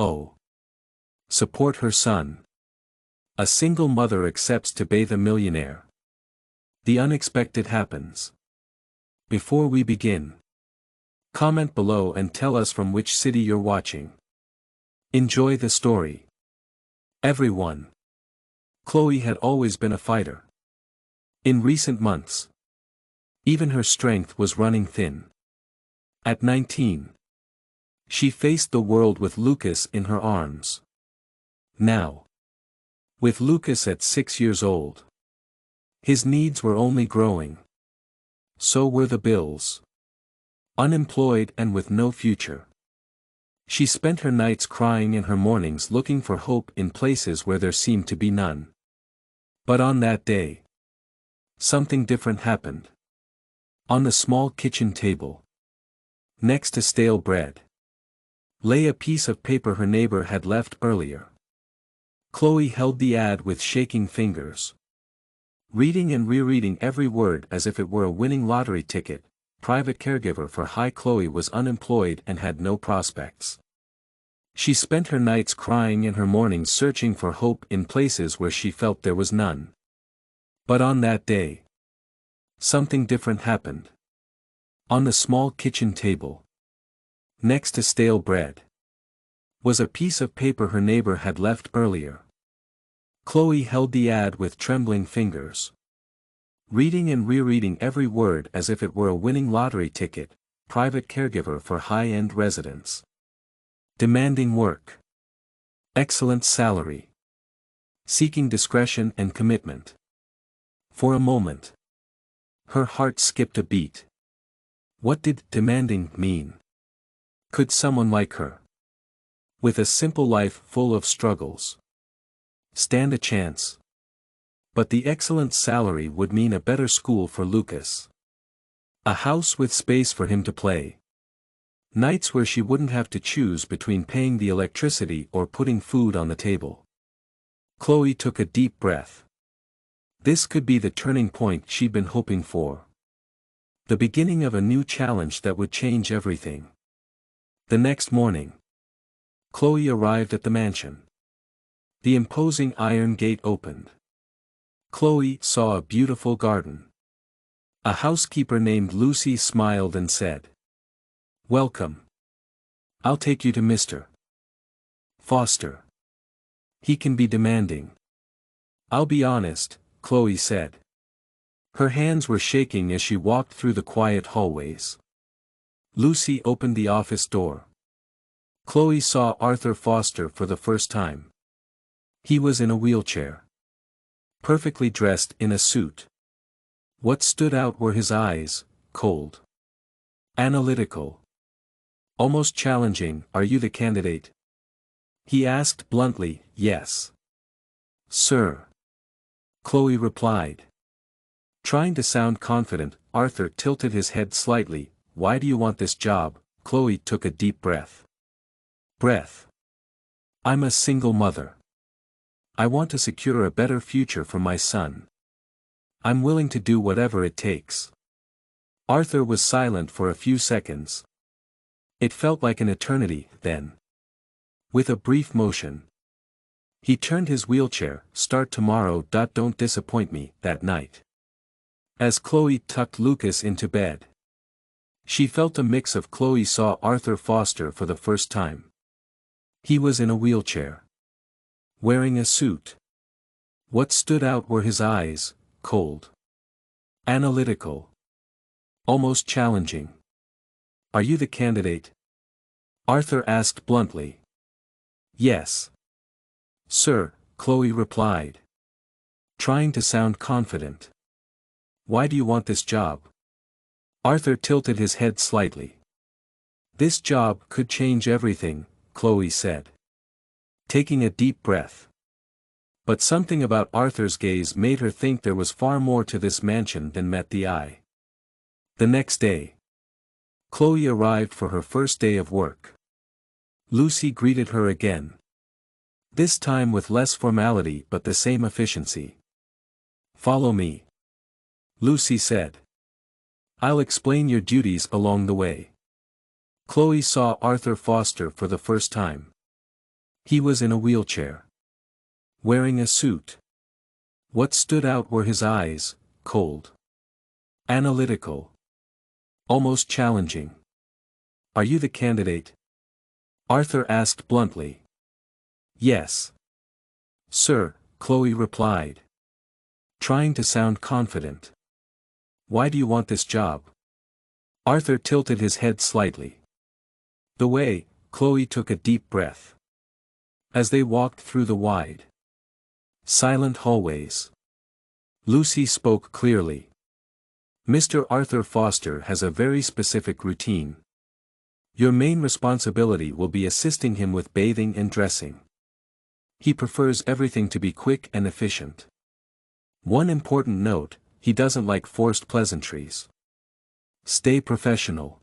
Oh. Support her son. A single mother accepts to bathe a millionaire. The unexpected happens. Before we begin, comment below and tell us from which city you're watching. Enjoy the story. Everyone. Chloe had always been a fighter. In recent months, even her strength was running thin. At 19, she faced the world with Lucas in her arms. Now, with Lucas at 6 years old, his needs were only growing. So were the bills. Unemployed and with no future. She spent her nights crying and her mornings looking for hope in places where there seemed to be none. But on that day, something different happened. On the small kitchen table, next to stale bread, lay a piece of paper her neighbor had left earlier. Chloe held the ad with shaking fingers. Reading and rereading every word as if it were a winning lottery ticket. Private caregiver for high. Chloe was unemployed and had no prospects. She spent her nights crying and her mornings searching for hope in places where she felt there was none. But on that day, something different happened. On the small kitchen table, next to stale bread, was a piece of paper her neighbor had left earlier. Chloe held the ad with trembling fingers. Reading and rereading every word as if it were a winning lottery ticket. Private caregiver for high-end residents. Demanding work. Excellent salary. Seeking discretion and commitment. For a moment, her heart skipped a beat. What did demanding mean? Could someone like her, with a simple life full of struggles, stand a chance? But the excellent salary would mean a better school for Lucas. A house with space for him to play. Nights where she wouldn't have to choose between paying the electricity or putting food on the table. Chloe took a deep breath. This could be the turning point she'd been hoping for. The beginning of a new challenge that would change everything. The next morning, Chloe arrived at the mansion. The imposing iron gate opened. Chloe saw a beautiful garden. A housekeeper named Lucy smiled and said, "Welcome. I'll take you to Mr. Foster. He can be demanding." "I'll be honest," Chloe said. Her hands were shaking as she walked through the quiet hallways. Lucy opened the office door. Chloe saw Arthur Foster for the first time. He was in a wheelchair. Perfectly dressed in a suit. What stood out were his eyes, cold. Analytical. Almost challenging. "Are you the candidate?" he asked bluntly. "Yes, sir," Chloe replied. Trying to sound confident, Arthur tilted his head slightly. "Why do you want this job?" Chloe took a deep breath. "I'm a single mother. I want to secure a better future for my son. I'm willing to do whatever it takes." Arthur was silent for a few seconds. It felt like an eternity, then, with a brief motion, he turned his wheelchair. "Start tomorrow. Don't disappoint me." That night, as Chloe tucked Lucas into bed, she felt a mix of. Chloe saw Arthur Foster for the first time. He was in a wheelchair, wearing a suit. What stood out were his eyes, cold. Analytical. Almost challenging. "Are you the candidate?" Arthur asked bluntly. "Yes, sir," Chloe replied, trying to sound confident. "Why do you want this job?" Arthur tilted his head slightly. "This job could change everything," Chloe said, taking a deep breath. But something about Arthur's gaze made her think there was far more to this mansion than met the eye. The next day, Chloe arrived for her first day of work. Lucy greeted her again. This time with less formality but the same efficiency. "Follow me," Lucy said. "I'll explain your duties along the way." Chloe saw Arthur Foster for the first time. He was in a wheelchair. Wearing a suit. What stood out were his eyes, cold. Analytical. Almost challenging. Are you the candidate? Arthur asked bluntly. Yes. Sir, Chloe replied. Trying to sound confident. Why do you want this job? Arthur tilted his head slightly. The way, Chloe took a deep breath. As they walked through the wide, silent hallways, Lucy spoke clearly. Mr. Arthur Foster has a very specific routine. Your main responsibility will be assisting him with bathing and dressing. He prefers everything to be quick and efficient. One important note, he doesn't like forced pleasantries. Stay professional.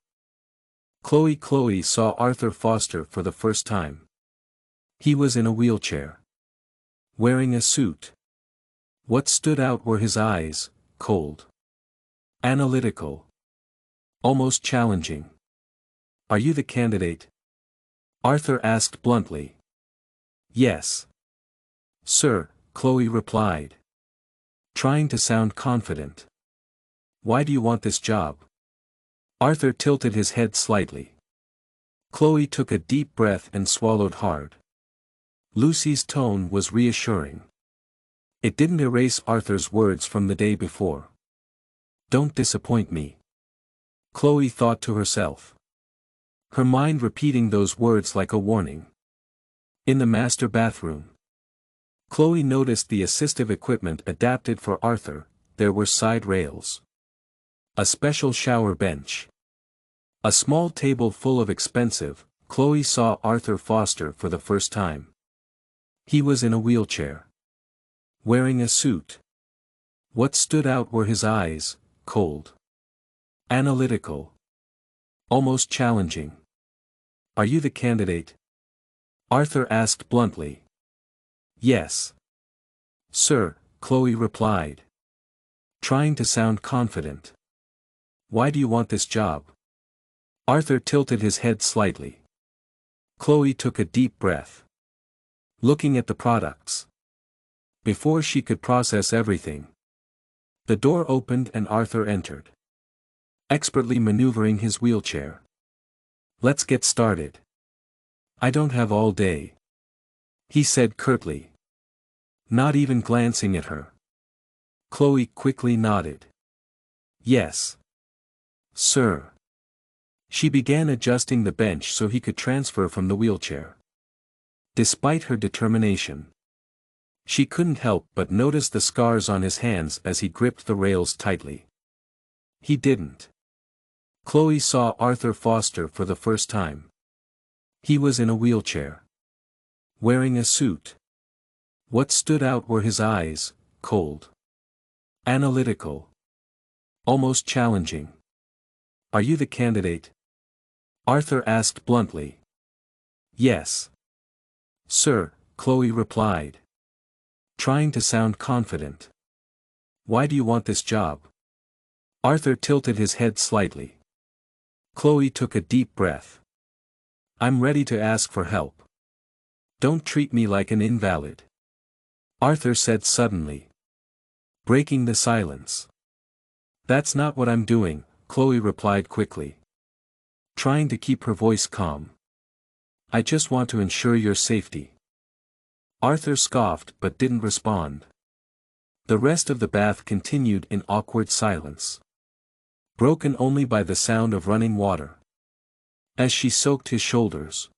Chloe saw Arthur Foster for the first time. He was in a wheelchair. Wearing a suit. What stood out were his eyes, cold. Analytical. Almost challenging. Are you the candidate? Arthur asked bluntly. Yes. Sir, Chloe replied. Trying to sound confident. Why do you want this job? Arthur tilted his head slightly. Chloe took a deep breath and swallowed hard. Lucy's tone was reassuring. It didn't erase Arthur's words from the day before. Don't disappoint me. Chloe thought to herself. Her mind repeating those words like a warning. In the master bathroom, Chloe noticed the assistive equipment adapted for Arthur. There were side rails. A special shower bench. A small table full of expensive. Chloe saw Arthur Foster for the first time. He was in a wheelchair. Wearing a suit. What stood out were his eyes, cold. Analytical. Almost challenging. Are you the candidate? Arthur asked bluntly. Yes. Sir, Chloe replied. Trying to sound confident. Why do you want this job? Arthur tilted his head slightly. Chloe took a deep breath. Looking at the products. Before she could process everything, the door opened and Arthur entered. Expertly maneuvering his wheelchair. Let's get started. I don't have all day. He said curtly. Not even glancing at her. Chloe quickly nodded. Yes. Sir. She began adjusting the bench so he could transfer from the wheelchair. Despite her determination, she couldn't help but notice the scars on his hands as he gripped the rails tightly. He didn't. Chloe saw Arthur Foster for the first time. He was in a wheelchair. Wearing a suit. What stood out were his eyes, cold. Analytical. Almost challenging. Are you the candidate? Arthur asked bluntly. Yes. Sir, Chloe replied. Trying to sound confident. Why do you want this job? Arthur tilted his head slightly. Chloe took a deep breath. I'm ready to ask for help. Don't treat me like an invalid. Arthur said suddenly. Breaking the silence. That's not what I'm doing, Chloe replied quickly. Trying to keep her voice calm. I just want to ensure your safety. Arthur scoffed but didn't respond. The rest of the bath continued in awkward silence. Broken only by the sound of running water. As she soaked his shoulders,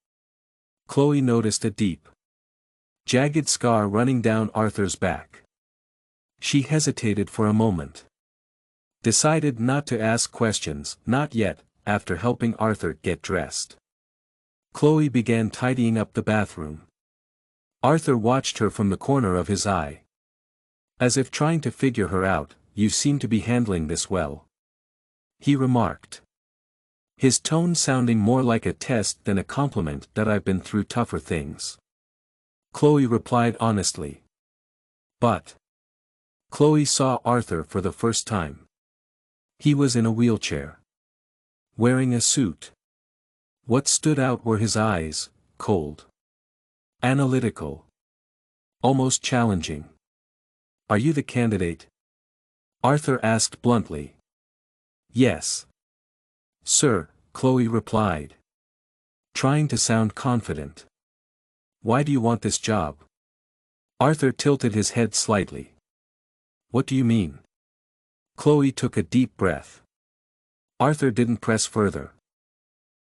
Chloe noticed a deep, jagged scar running down Arthur's back. She hesitated for a moment. Decided not to ask questions, not yet, after helping Arthur get dressed. Chloe began tidying up the bathroom. Arthur watched her from the corner of his eye. As if trying to figure her out, you seem to be handling this well. He remarked. His tone sounding more like a test than a compliment that I've been through tougher things. Chloe replied honestly. But. Chloe saw Arthur for the first time. He was in a wheelchair. Wearing a suit. What stood out were his eyes, cold. Analytical. Almost challenging. Are you the candidate? Arthur asked bluntly. Yes. Sir, Chloe replied, trying to sound confident. Why do you want this job? Arthur tilted his head slightly. What do you mean? Chloe took a deep breath. Arthur didn't press further.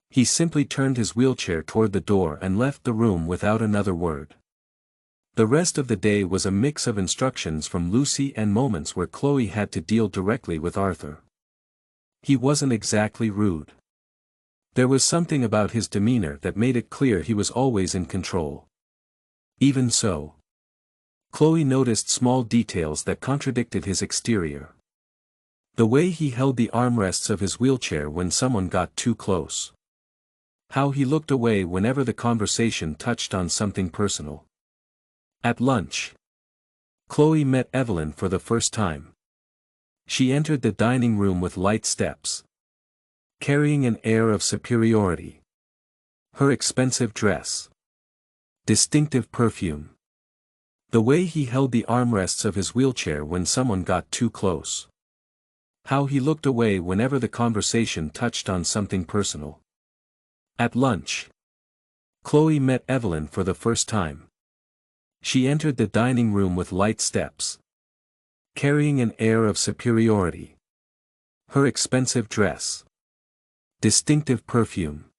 He simply turned his wheelchair toward the door and left the room without another word. The rest of the day was a mix of instructions from Lucy and moments where Chloe had to deal directly with Arthur. He wasn't exactly rude. There was something about his demeanor that made it clear he was always in control. Even so, Chloe noticed small details that contradicted his exterior. The way he held the armrests of his wheelchair when someone got too close. How he looked away whenever the conversation touched on something personal. At lunch, Chloe met Evelyn for the first time. She entered the dining room with light steps, carrying an air of superiority. Her expensive dress, distinctive perfume, the way he held the armrests of his wheelchair when someone got too close. How he looked away whenever the conversation touched on something personal. At lunch, Chloe met Evelyn for the first time. She entered the dining room with light steps, carrying an air of superiority. Her expensive dress, distinctive perfume,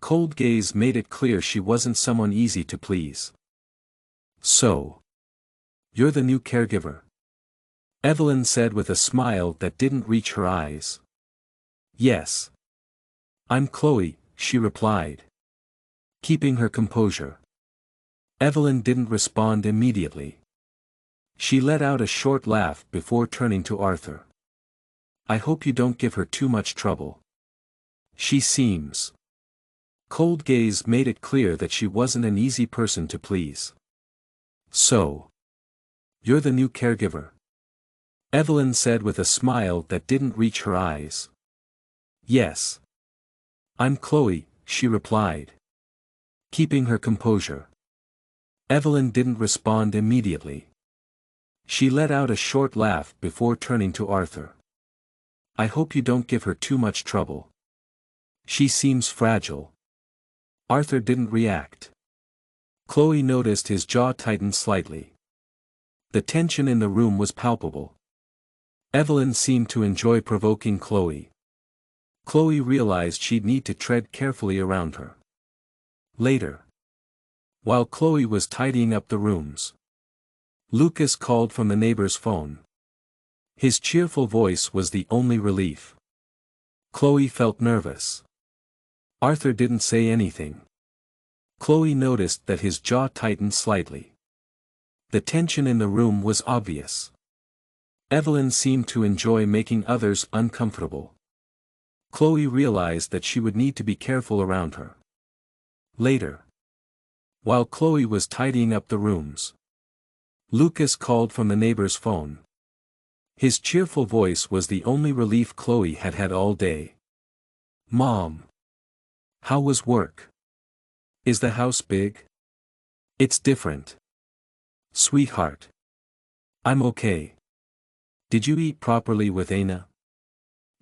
cold gaze made it clear she wasn't someone easy to please. So, you're the new caregiver? Evelyn said with a smile that didn't reach her eyes. Yes. I'm Chloe, she replied, keeping her composure. Evelyn didn't respond immediately. She let out a short laugh before turning to Arthur. I hope you don't give her too much trouble. She seems. Cold gaze made it clear that she wasn't an easy person to please. So, you're the new caregiver? Evelyn said with a smile that didn't reach her eyes. Yes. I'm Chloe, she replied, keeping her composure. Evelyn didn't respond immediately. She let out a short laugh before turning to Arthur. I hope you don't give her too much trouble. She seems fragile. Arthur didn't react. Chloe noticed his jaw tighten slightly. The tension in the room was palpable. Evelyn seemed to enjoy provoking Chloe. Chloe realized she'd need to tread carefully around her. Later, while Chloe was tidying up the rooms, Lucas called from the neighbor's phone. His cheerful voice was the only relief. Chloe felt nervous. Arthur didn't say anything. Chloe noticed that his jaw tightened slightly. The tension in the room was obvious. Evelyn seemed to enjoy making others uncomfortable. Chloe realized that she would need to be careful around her. Later, while Chloe was tidying up the rooms, Lucas called from the neighbor's phone. His cheerful voice was the only relief Chloe had had all day. Mom. How was work? Is the house big? It's different. Sweetheart. I'm okay. Did you eat properly with Anna?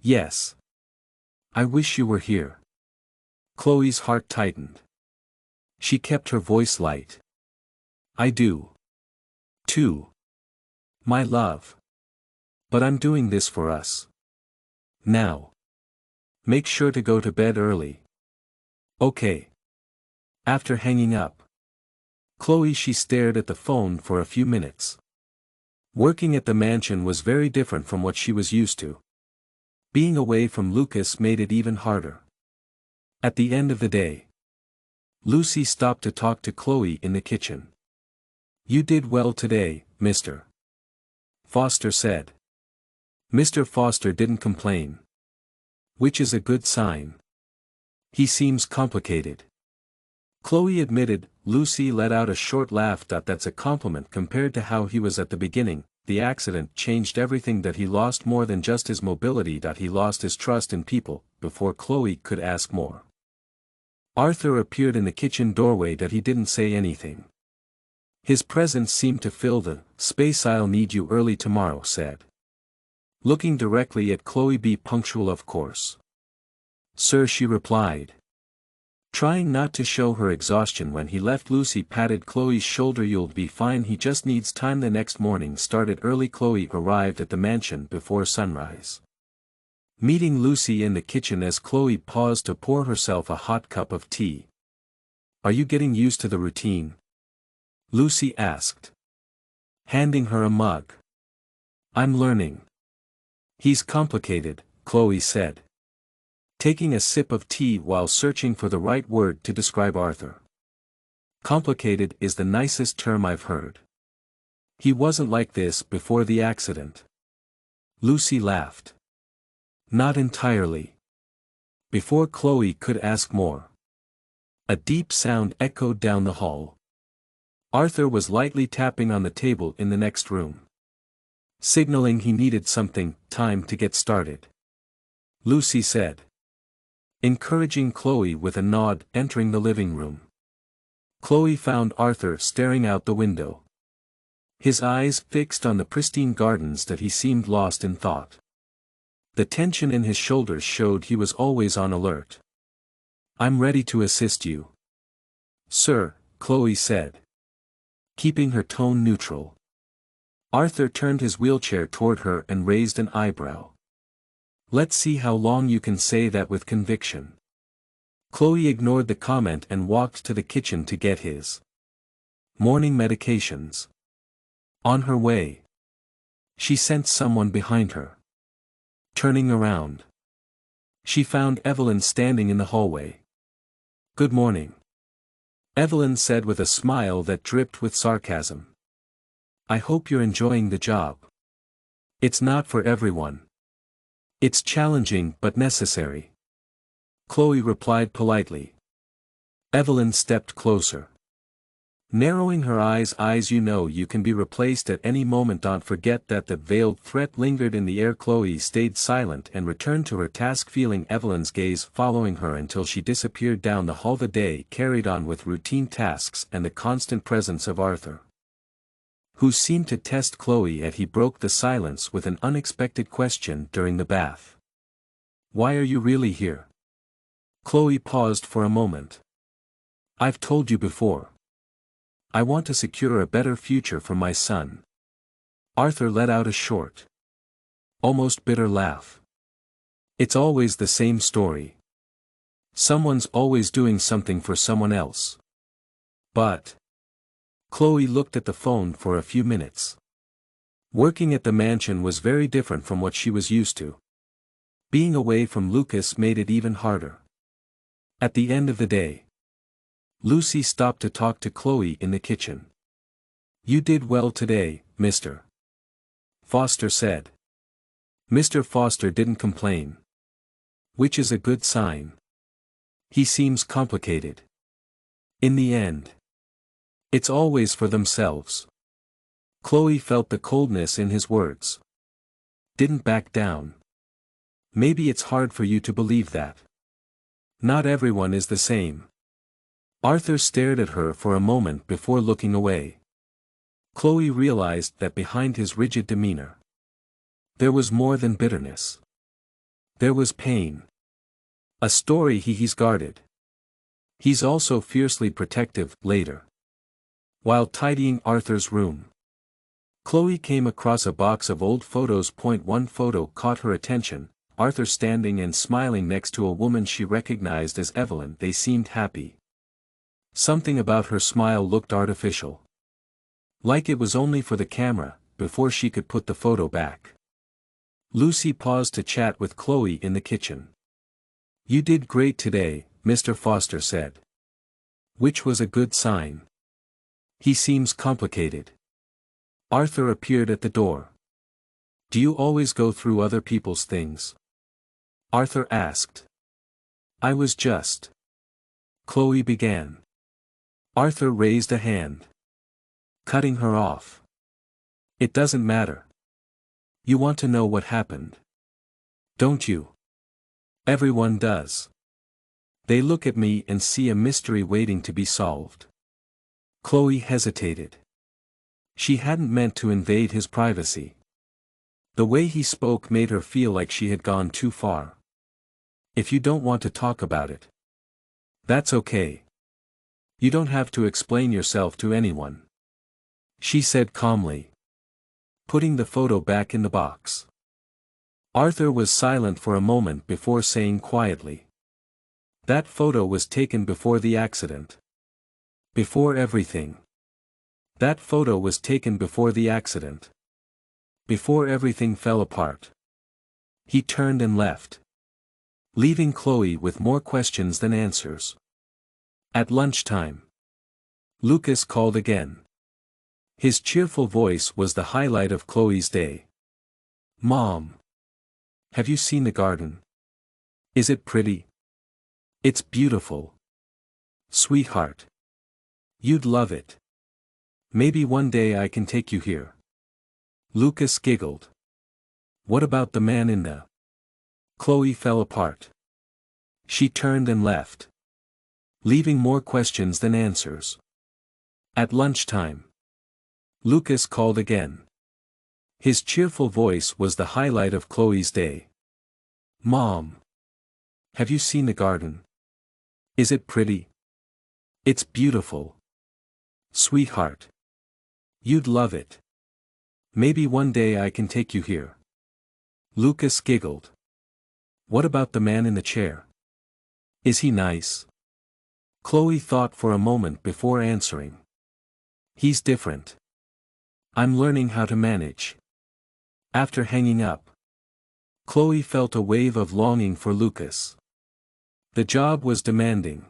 Yes. I wish you were here. Chloe's heart tightened. She kept her voice light. I do. Too. My love. But I'm doing this for us. Now. Make sure to go to bed early. Okay. After hanging up, she stared at the phone for a few minutes. Working at the mansion was very different from what she was used to. Being away from Lucas made it even harder. At the end of the day, Lucy stopped to talk to Chloe in the kitchen. You did well today, Mr. Foster said. Mr. Foster didn't complain. Which is a good sign. He seems complicated. Chloe admitted. Lucy let out a short laugh. That's a compliment compared to how he was at the beginning. The accident changed everything. That he lost more than just his mobility. He lost his trust in people. Before Chloe could ask more, Arthur appeared in the kitchen doorway that he didn't say anything. His presence seemed to fill the space. "I'll need you early tomorrow," said. Looking directly at Chloe. "Be punctual, of course." "Sir," she replied. Trying not to show her exhaustion when he left, Lucy patted Chloe's shoulder. "You'll be fine, he just needs time." The next morning started early. Chloe arrived at the mansion before sunrise. Meeting Lucy in the kitchen as Chloe paused to pour herself a hot cup of tea. "Are you getting used to the routine?" Lucy asked, handing her a mug. "I'm learning. He's complicated," Chloe said, taking a sip of tea while searching for the right word to describe Arthur. "Complicated is the nicest term I've heard. He wasn't like this before the accident." Lucy laughed. "Not entirely." Before Chloe could ask more, a deep sound echoed down the hall. Arthur was lightly tapping on the table in the next room, signaling he needed something. "Time to get started," Lucy said, encouraging Chloe with a nod. Entering the living room, Chloe found Arthur staring out the window, his eyes fixed on the pristine gardens that he seemed lost in thought. The tension in his shoulders showed he was always on alert. "I'm ready to assist you, sir," Chloe said, keeping her tone neutral. Arthur turned his wheelchair toward her and raised an eyebrow. "Let's see how long you can say that with conviction." Chloe ignored the comment and walked to the kitchen to get his morning medications. On her way, she sensed someone behind her. Turning around, she found Evelyn standing in the hallway. "Good morning," Evelyn said with a smile that dripped with sarcasm. "I hope you're enjoying the job. It's not for everyone. It's challenging but necessary," Chloe replied politely. Evelyn stepped closer, narrowing her eyes. "You know you can be replaced at any moment. Don't forget that." The veiled threat lingered in the air. Chloe stayed silent and returned to her task, feeling Evelyn's gaze following her until she disappeared down the hall. The day carried on with routine tasks and the constant presence of Arthur, who seemed to test Chloe as he broke the silence with an unexpected question during the bath. "Why are you really here?" Chloe paused for a moment. "I've told you before. I want to secure a better future for my son." Arthur let out a short, almost bitter laugh. "It's always the same story. Someone's always doing something for someone else." "But..." Chloe looked at the phone for a few minutes. Working at the mansion was very different from what she was used to. Being away from Lucas made it even harder. At the end of the day, Lucy stopped to talk to Chloe in the kitchen. "You did well today, Mr. Foster said." Mr. Foster didn't complain, which is a good sign. "He seems complicated. In the end, it's always for themselves." Chloe felt the coldness in his words. Didn't back down. "Maybe it's hard for you to believe that. Not everyone is the same." Arthur stared at her for a moment before looking away. Chloe realized that behind his rigid demeanor, there was more than bitterness. There was pain. A story he's guarded. He's also fiercely protective. Later, while tidying Arthur's room, Chloe came across a box of old photos. One photo caught her attention, Arthur standing and smiling next to a woman she recognized as Evelyn. They seemed happy. Something about her smile looked artificial, like it was only for the camera. Before she could put the photo back, Lucy paused to chat with Chloe in the kitchen. "You did great today," Mr. Foster said, which was a good sign. "He seems complicated." Arthur appeared at the door. "Do you always go through other people's things?" Arthur asked. "I was just..." Chloe began. Arthur raised a hand, cutting her off. "It doesn't matter. You want to know what happened, don't you?" "Everyone does." They look at me and see a mystery waiting to be solved. Chloe hesitated. She hadn't meant to invade his privacy. The way he spoke made her feel like she had gone too far. If you don't want to talk about it, that's okay. You don't have to explain yourself to anyone, she said calmly, putting the photo back in the box. Arthur was silent for a moment before saying quietly, "That photo was taken before the accident. Before everything. That photo was taken before the accident. Before everything fell apart." He turned and left, leaving Chloe with more questions than answers. At lunchtime, Lucas called again. His cheerful voice was the highlight of Chloe's day. "Mom, have you seen the garden? Is it pretty? It's beautiful. Sweetheart. You'd love it. Maybe one day I can take you here." Lucas giggled. "What about the man in the—" Chloe fell apart. She turned and left, leaving more questions than answers. At lunchtime, Lucas called again. His cheerful voice was the highlight of Chloe's day. "Mom, have you seen the garden? Is it pretty? It's beautiful. Sweetheart. You'd love it. Maybe one day I can take you here." Lucas giggled. "What about the man in the chair? Is he nice?" Chloe thought for a moment before answering. "He's different. I'm learning how to manage." After hanging up, Chloe felt a wave of longing for Lucas. The job was demanding.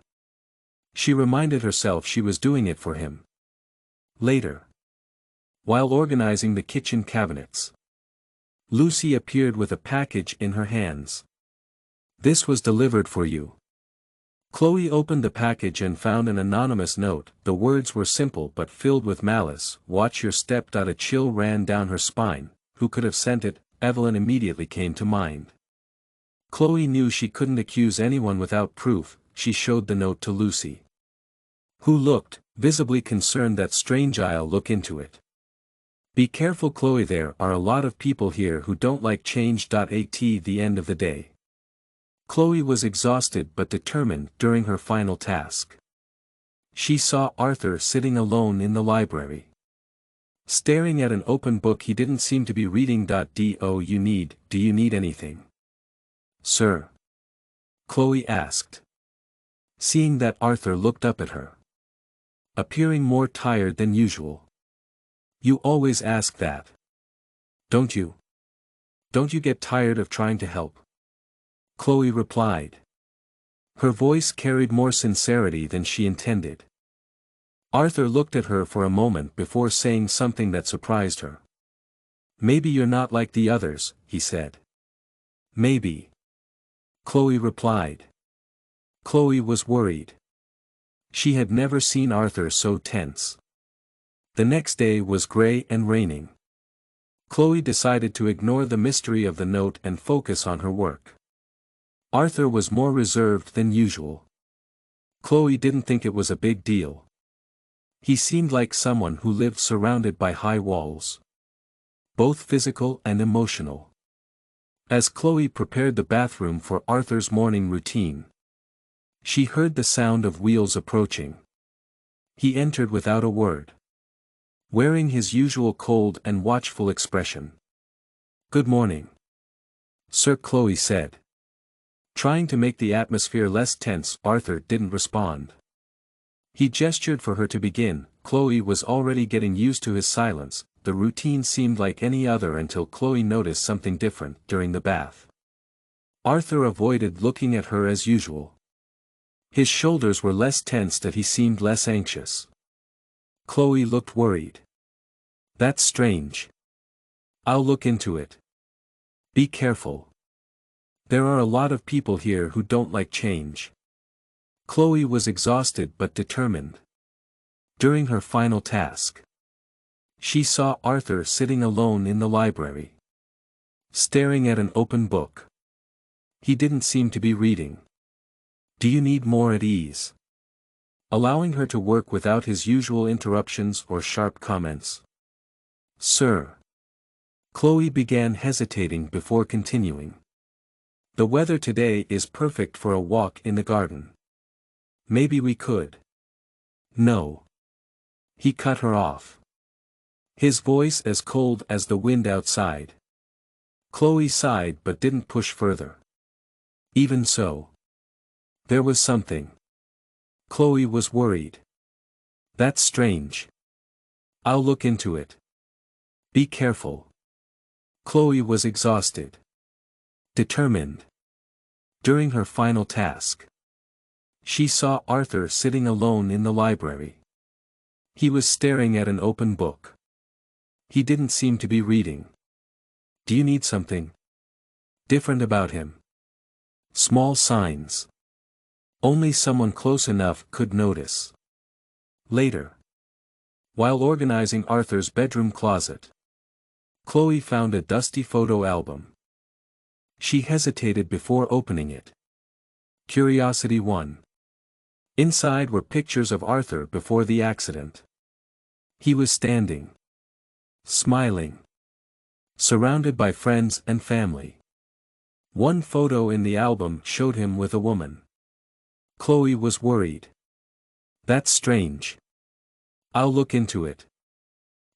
She reminded herself she was doing it for him. Later, while organizing the kitchen cabinets, Lucy appeared with a package in her hands. "This was delivered for you." Chloe opened the package and found an anonymous note. The words were simple but filled with malice. "Watch your step." A chill ran down her spine. Who could have sent it? Evelyn immediately came to mind. Chloe knew she couldn't accuse anyone without proof. She showed the note to Lucy, who looked, visibly concerned. "That strange. I'll look into it." "Be careful, Chloe. There are a lot of people here who don't like change." At the end of the day, Chloe was exhausted but determined. During her final task, she saw Arthur sitting alone in the library, staring at an open book. He didn't seem to be reading. Do you need anything, sir?" Chloe asked, seeing that Arthur looked up at her, appearing more tired than usual. "You always ask that, don't you? Don't you get tired of trying to help?" Chloe replied. Her voice carried more sincerity than she intended. Arthur looked at her for a moment before saying something that surprised her. "Maybe you're not like the others," he said. "Maybe," Chloe replied. Chloe was worried. She had never seen Arthur so tense. The next day was gray and raining. Chloe decided to ignore the mystery of the note and focus on her work. Arthur was more reserved than usual. Chloe didn't think it was a big deal. He seemed like someone who lived surrounded by high walls, both physical and emotional. As Chloe prepared the bathroom for Arthur's morning routine, she heard the sound of wheels approaching. He entered without a word, wearing his usual cold and watchful expression. "Good morning, sir," Chloe said, trying to make the atmosphere less tense. Arthur didn't respond. He gestured for her to begin. Chloe was already getting used to his silence. The routine seemed like any other until Chloe noticed something different. During the bath, Arthur avoided looking at her as usual. His shoulders were less tense and he seemed less anxious. Chloe looked worried. "That's strange. I'll look into it. Be careful. There are a lot of people here who don't like change." Chloe was exhausted but determined. During her final task, she saw Arthur sitting alone in the library, staring at an open book. He didn't seem to be reading. Do you need more at ease? Allowing her to work without his usual interruptions or sharp comments. Sir. Chloe began hesitating before continuing. The weather today is perfect for a walk in the garden. Maybe we could. No. He cut her off. His voice as cold as the wind outside. Chloe sighed but didn't push further. Even so. There was something. Chloe was worried. That's strange. I'll look into it. Be careful. Chloe was exhausted. Determined. During her final task. She saw Arthur sitting alone in the library. He was staring at an open book. He didn't seem to be reading. Do you need something different about him? Small signs. Only someone close enough could notice. Later. While organizing Arthur's bedroom closet, Chloe found a dusty photo album. She hesitated before opening it. Curiosity won. Inside were pictures of Arthur before the accident. He was standing. Smiling. Surrounded by friends and family. One photo in the album showed him with a woman. Chloe was worried. That's strange. I'll look into it.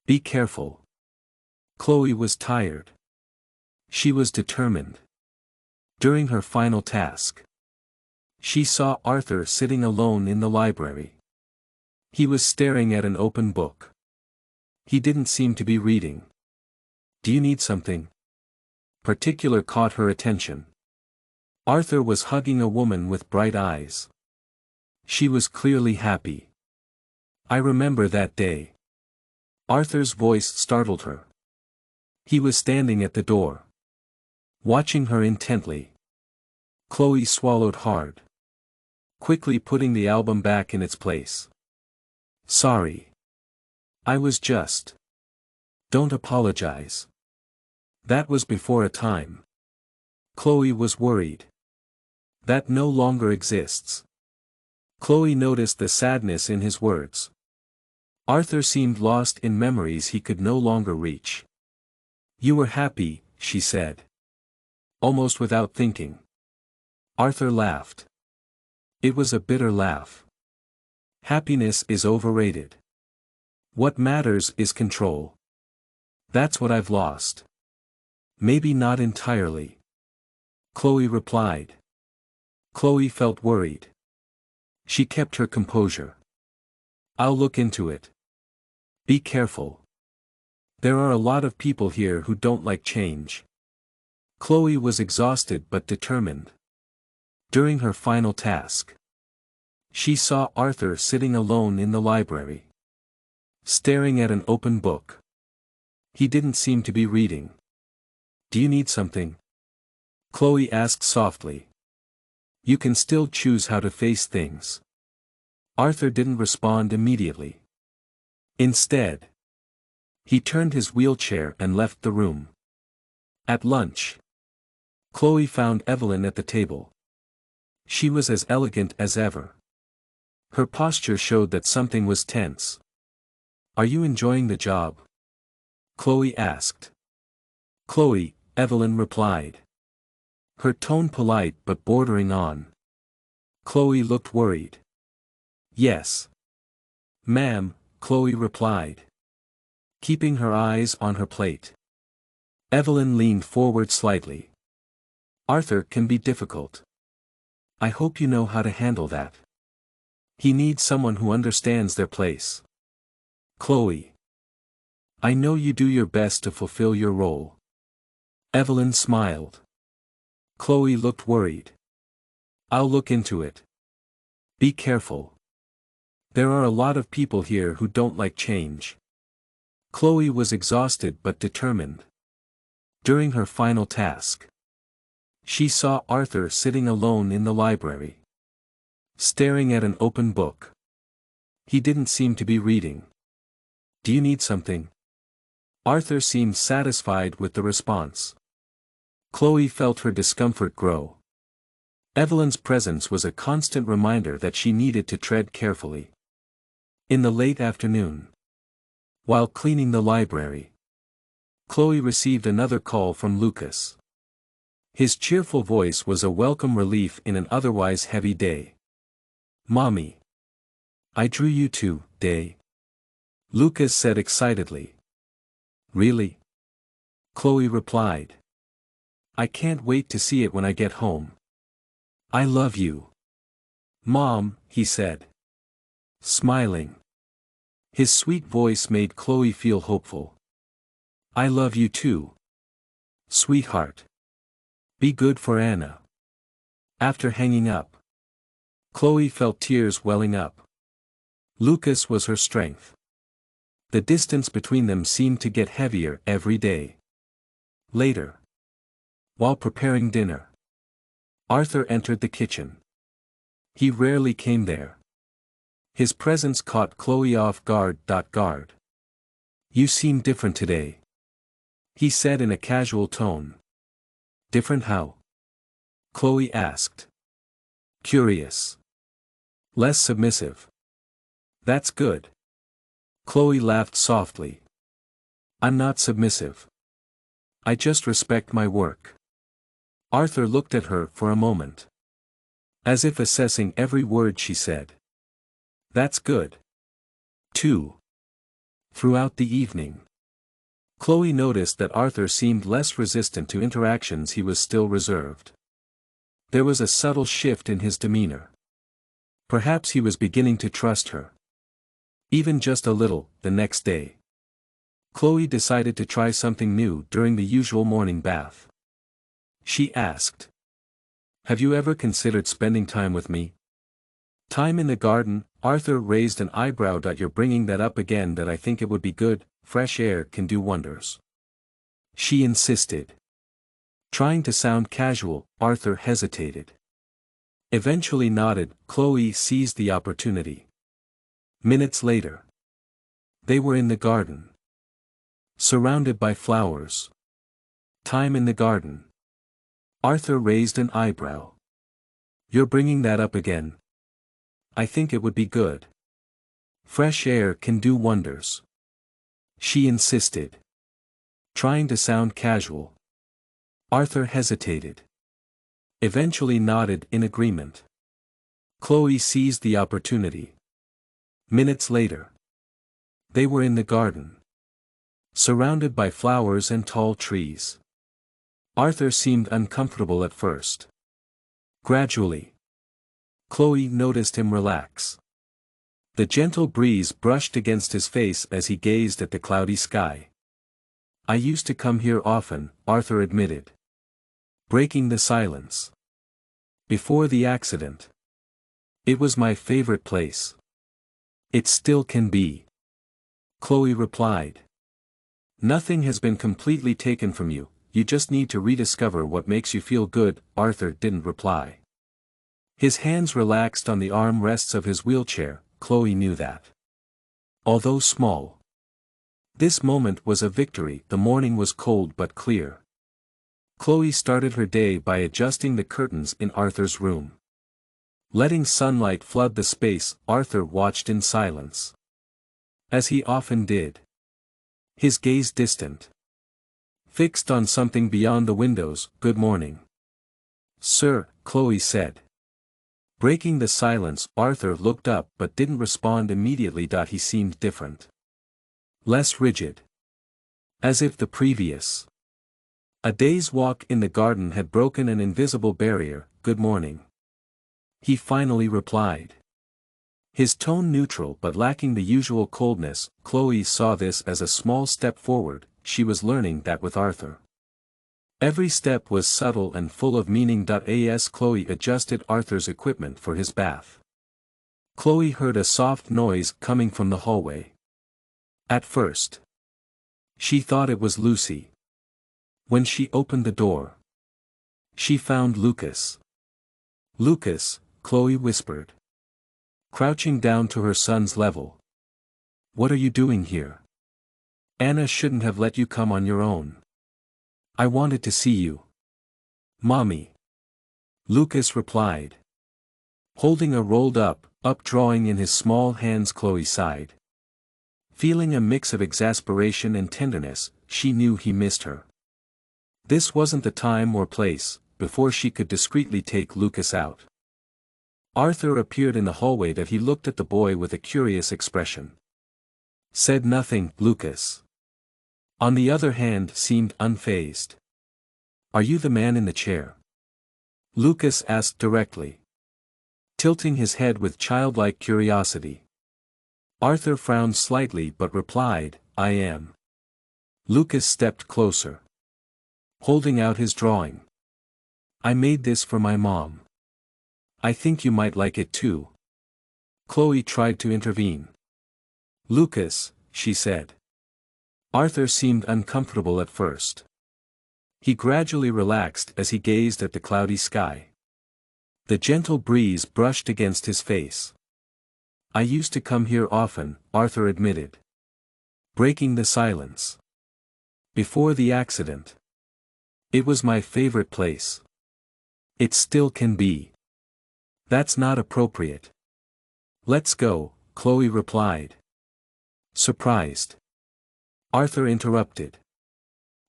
Be careful. Chloe was tired. She was determined. During her final task, she saw Arthur sitting alone in the library. He was staring at an open book. He didn't seem to be reading. Do you need something particular caught her attention? Arthur was hugging a woman with bright eyes. She was clearly happy. I remember that day. Arthur's voice startled her. He was standing at the door, watching her intently. Chloe swallowed hard, quickly putting the album back in its place. Sorry. I was just. Don't apologize. That was before a time. Chloe was worried. That no longer exists. Chloe noticed the sadness in his words. Arthur seemed lost in memories he could no longer reach. You were happy, she said. Almost without thinking. Arthur laughed. It was a bitter laugh. Happiness is overrated. What matters is control. That's what I've lost. Maybe not entirely. Chloe replied. Chloe felt worried. She kept her composure. I'll look into it. Be careful. There are a lot of people here who don't like change. Chloe was exhausted but determined. During her final task, she saw Arthur sitting alone in the library, staring at an open book. He didn't seem to be reading. Do you need something? Chloe asked softly. You can still choose how to face things. Arthur didn't respond immediately. Instead, he turned his wheelchair and left the room. At lunch, Chloe found Evelyn at the table. She was as elegant as ever. Her posture showed that something was tense. Are you enjoying the job? Chloe asked. Chloe, Evelyn replied. Her tone polite but bordering on. Chloe looked worried. Yes. Ma'am, Chloe replied, keeping her eyes on her plate. Evelyn leaned forward slightly. Arthur can be difficult. I hope you know how to handle that. He needs someone who understands their place. Chloe. I know you do your best to fulfill your role. Evelyn smiled. Chloe looked worried. I'll look into it. Be careful. There are a lot of people here who don't like change. Chloe was exhausted but determined. During her final task, she saw Arthur sitting alone in the library, staring at an open book. He didn't seem to be reading. Do you need something? Arthur seemed satisfied with the response. Chloe felt her discomfort grow. Evelyn's presence was a constant reminder that she needed to tread carefully. In the late afternoon, while cleaning the library, Chloe received another call from Lucas. His cheerful voice was a welcome relief in an otherwise heavy day. "Mommy, I drew you today," Lucas said excitedly. "Really?" Chloe replied. "I can't wait to see it when I get home." "I love you, Mom," he said, smiling. His sweet voice made Chloe feel hopeful. "I love you too, sweetheart. Be good for Anna." After hanging up, Chloe felt tears welling up. Lucas was her strength. The distance between them seemed to get heavier every day. Later, while preparing dinner, Arthur entered the kitchen. He rarely came there. His presence caught Chloe off guard. "You seem different today," he said in a casual tone. "Different how?" Chloe asked. Curious. "Less submissive." "That's good." Chloe laughed softly. "I'm not submissive. I just respect my work." Arthur looked at her for a moment, as if assessing every word she said. "That's good, too." Throughout the evening, Chloe noticed that Arthur seemed less resistant to interactions. He was still reserved. There was a subtle shift in his demeanor. Perhaps he was beginning to trust her. Even just a little. The next day, Chloe decided to try something new during the usual morning bath. She asked, "Have you ever considered spending time with me?" "Time in the garden?" Arthur raised an eyebrow. "You're bringing that up again. That I think it would be good. Fresh air can do wonders," she insisted. Trying to sound casual, Arthur hesitated. Eventually nodded. Chloe seized the opportunity. Minutes later, they were in the garden, surrounded by flowers. "Time in the garden?" Arthur raised an eyebrow. "You're bringing that up again." "I think it would be good. Fresh air can do wonders," she insisted. Trying to sound casual, Arthur hesitated. Eventually nodded in agreement. Chloe seized the opportunity. Minutes later, they were in the garden, surrounded by flowers and tall trees. Arthur seemed uncomfortable at first. Gradually, Chloe noticed him relax. The gentle breeze brushed against his face as he gazed at the cloudy sky. "I used to come here often," Arthur admitted, breaking the silence. "Before the accident, it was my favorite place." "It still can be," Chloe replied. "Nothing has been completely taken from you, you just need to rediscover what makes you feel good." Arthur didn't reply. His hands relaxed on the arm rests of his wheelchair. Chloe knew that, although small, this moment was a victory. The morning was cold but clear. Chloe started her day by adjusting the curtains in Arthur's room. Letting sunlight flood the space, Arthur watched in silence, as he often did. His gaze distant, fixed on something beyond the windows. "Good morning, sir," Chloe said. Breaking the silence, Arthur looked up but didn't respond immediately. He seemed different. Less rigid. As if the previous a day's walk in the garden had broken an invisible barrier. "Good morning," he finally replied. His tone neutral but lacking the usual coldness. Chloe saw this as a small step forward. She was learning that with Arthur, every step was subtle and full of meaning. As Chloe adjusted Arthur's equipment for his bath, Chloe heard a soft noise coming from the hallway. At first, she thought it was Lucy. When she opened the door, she found Lucas. "Lucas," Chloe whispered, crouching down to her son's level. "What are you doing here? Anna shouldn't have let you come on your own." "I wanted to see you, Mommy." Lucas replied. Holding a rolled-up drawing in his small hands, Chloe sighed. Feeling a mix of exasperation and tenderness, she knew he missed her. This wasn't the time or place, before she could discreetly take Lucas out. Arthur appeared in the hallway. That he looked at the boy with a curious expression. Said nothing. Lucas, on the other hand, seemed unfazed. Are you the man in the chair? Lucas asked directly, tilting his head with childlike curiosity. Arthur frowned slightly but replied, I am. Lucas stepped closer, holding out his drawing. I made this for my mom. I think you might like it too. Chloe tried to intervene. Lucas, she said. Arthur seemed uncomfortable at first. He gradually relaxed as he gazed at the cloudy sky. The gentle breeze brushed against his face. I used to come here often, Arthur admitted, breaking the silence. Before the accident. It was my favorite place. It still can be. That's not appropriate. Let's go, Chloe replied. Surprised. Arthur interrupted,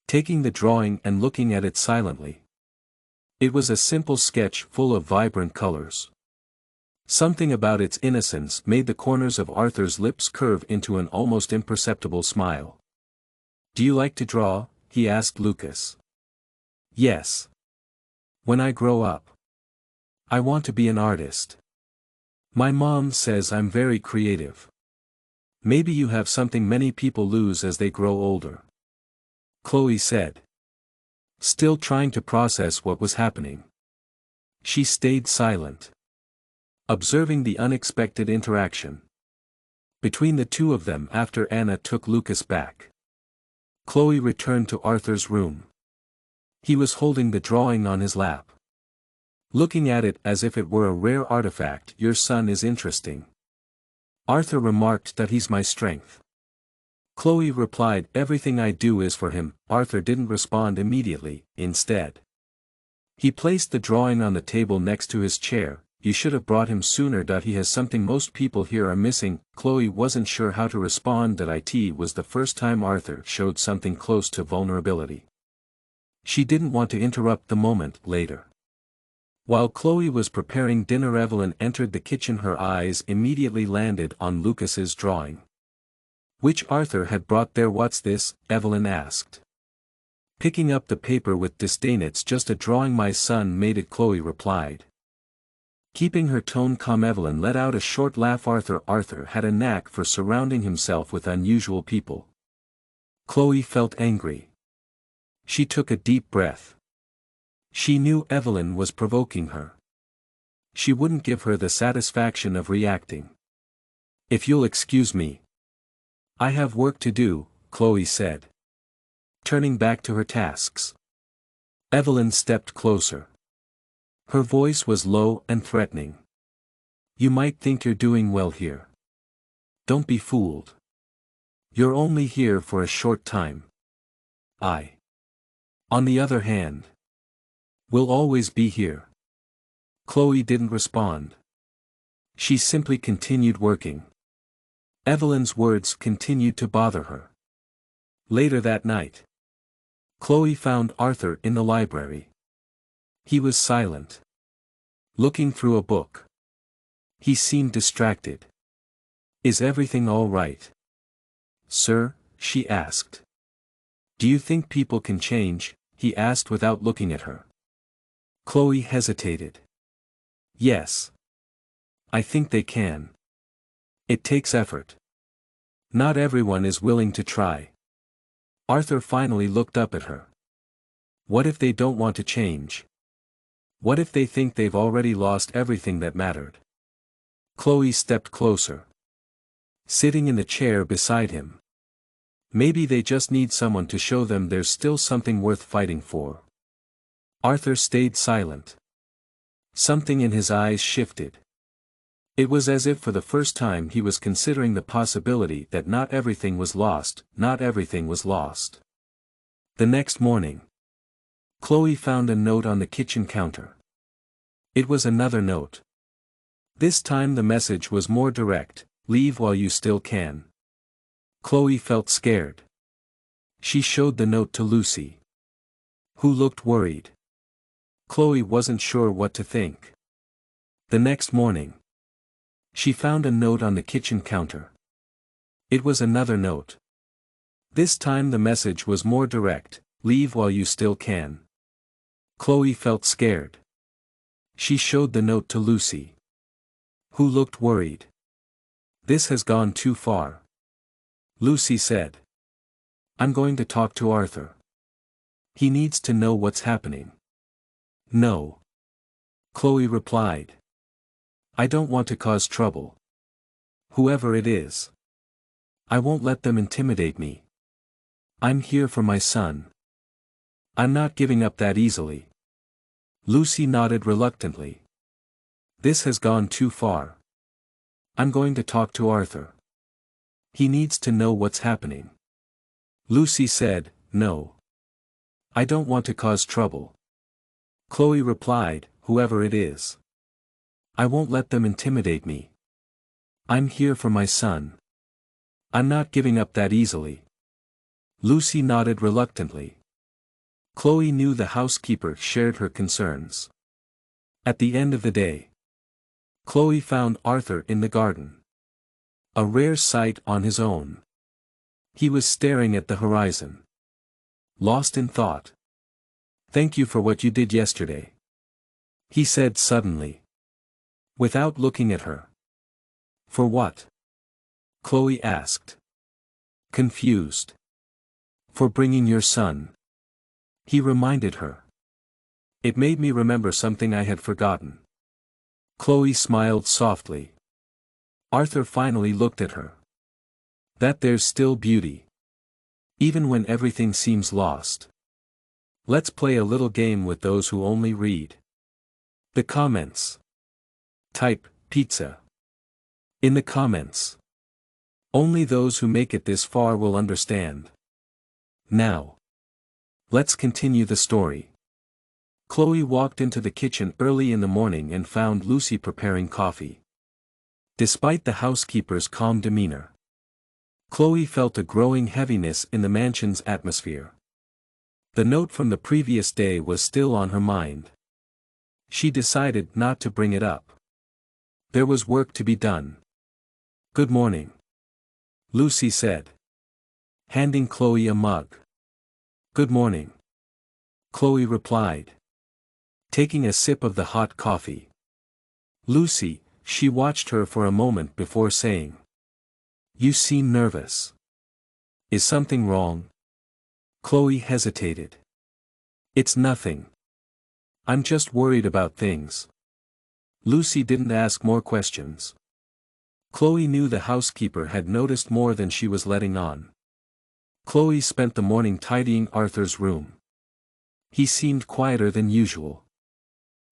taking the drawing and looking at it silently. It was a simple sketch full of vibrant colors. Something about its innocence made the corners of Arthur's lips curve into an almost imperceptible smile. Do you like to draw? He asked Lucas. Yes. When I grow up. I want to be an artist. My mom says I'm very creative. Maybe you have something many people lose as they grow older. Chloe said, still trying to process what was happening. She stayed silent, observing the unexpected interaction between the two of them. After Anna took Lucas back, Chloe returned to Arthur's room. He was holding the drawing on his lap, looking at it as if it were a rare artifact. Your son is interesting. Arthur remarked that he's my strength. Chloe replied, everything I do is for him. Arthur didn't respond immediately. Instead, he placed the drawing on the table next to his chair. You should have brought him sooner. He has something most people here are missing. Chloe wasn't sure how to respond. It was the first time Arthur showed something close to vulnerability. She didn't want to interrupt the moment. Later, while Chloe was preparing dinner, Evelyn entered the kitchen. Her eyes immediately landed on Lucas's drawing, which Arthur had brought there. What's this? Evelyn asked, picking up the paper with disdain. It's just a drawing. My son made it, Chloe replied. Keeping her tone calm, Evelyn let out a short laugh. Arthur had a knack for surrounding himself with unusual people. Chloe felt angry. She took a deep breath. She knew Evelyn was provoking her. She wouldn't give her the satisfaction of reacting. If you'll excuse me. I have work to do, Chloe said, turning back to her tasks. Evelyn stepped closer. Her voice was low and threatening. You might think you're doing well here. Don't be fooled. You're only here for a short time. On the other hand, will always be here. Chloe didn't respond. She simply continued working. Evelyn's words continued to bother her. Later that night, Chloe found Arthur in the library. He was silent, looking through a book. He seemed distracted. Is everything all right, sir? She asked. Do you think people can change? He asked without looking at her. Chloe hesitated. Yes. I think they can. It takes effort. Not everyone is willing to try. Arthur finally looked up at her. What if they don't want to change? What if they think they've already lost everything that mattered? Chloe stepped closer, sitting in the chair beside him. Maybe they just need someone to show them there's still something worth fighting for. Arthur stayed silent. Something in his eyes shifted. It was as if for the first time he was considering the possibility that not everything was lost. Not everything was lost. The next morning, Chloe found a note on the kitchen counter. It was another note. This time the message was more direct: leave while you still can. Chloe felt scared. She showed the note to Lucy, who looked worried. Chloe wasn't sure what to think. The next morning, she found a note on the kitchen counter. It was another note. This time the message was more direct: leave while you still can. Chloe felt scared. She showed the note to Lucy, who looked worried. This has gone too far. Lucy said. I'm going to talk to Arthur. He needs to know what's happening. No. Chloe replied. I don't want to cause trouble. Whoever it is, I won't let them intimidate me. I'm here for my son. I'm not giving up that easily. Lucy nodded reluctantly. This has gone too far. I'm going to talk to Arthur. He needs to know what's happening. Lucy said, No. I don't want to cause trouble. Chloe replied, whoever it is, I won't let them intimidate me. I'm here for my son. I'm not giving up that easily. Lucy nodded reluctantly. Chloe knew the housekeeper shared her concerns. At the end of the day, Chloe found Arthur in the garden. A rare sight on his own. He was staring at the horizon, lost in thought. Thank you for what you did yesterday, he said suddenly, without looking at her. For what? Chloe asked, confused. For bringing your son, he reminded her. It made me remember something I had forgotten. Chloe smiled softly. Arthur finally looked at her. That there's still beauty, even when everything seems lost. Let's play a little game with those who only read the comments. Type pizza in the comments. Only those who make it this far will understand. Now, let's continue the story. Chloe walked into the kitchen early in the morning and found Lucy preparing coffee. Despite the housekeeper's calm demeanor, Chloe felt a growing heaviness in the mansion's atmosphere. The note from the previous day was still on her mind. She decided not to bring it up. There was work to be done. Good morning, Lucy said, handing Chloe a mug. Good morning, Chloe replied, taking a sip of the hot coffee. Lucy, she watched her for a moment before saying, You seem nervous. Is something wrong? Chloe hesitated. It's nothing. I'm just worried about things. Lucy didn't ask more questions. Chloe knew the housekeeper had noticed more than she was letting on. Chloe spent the morning tidying Arthur's room. He seemed quieter than usual,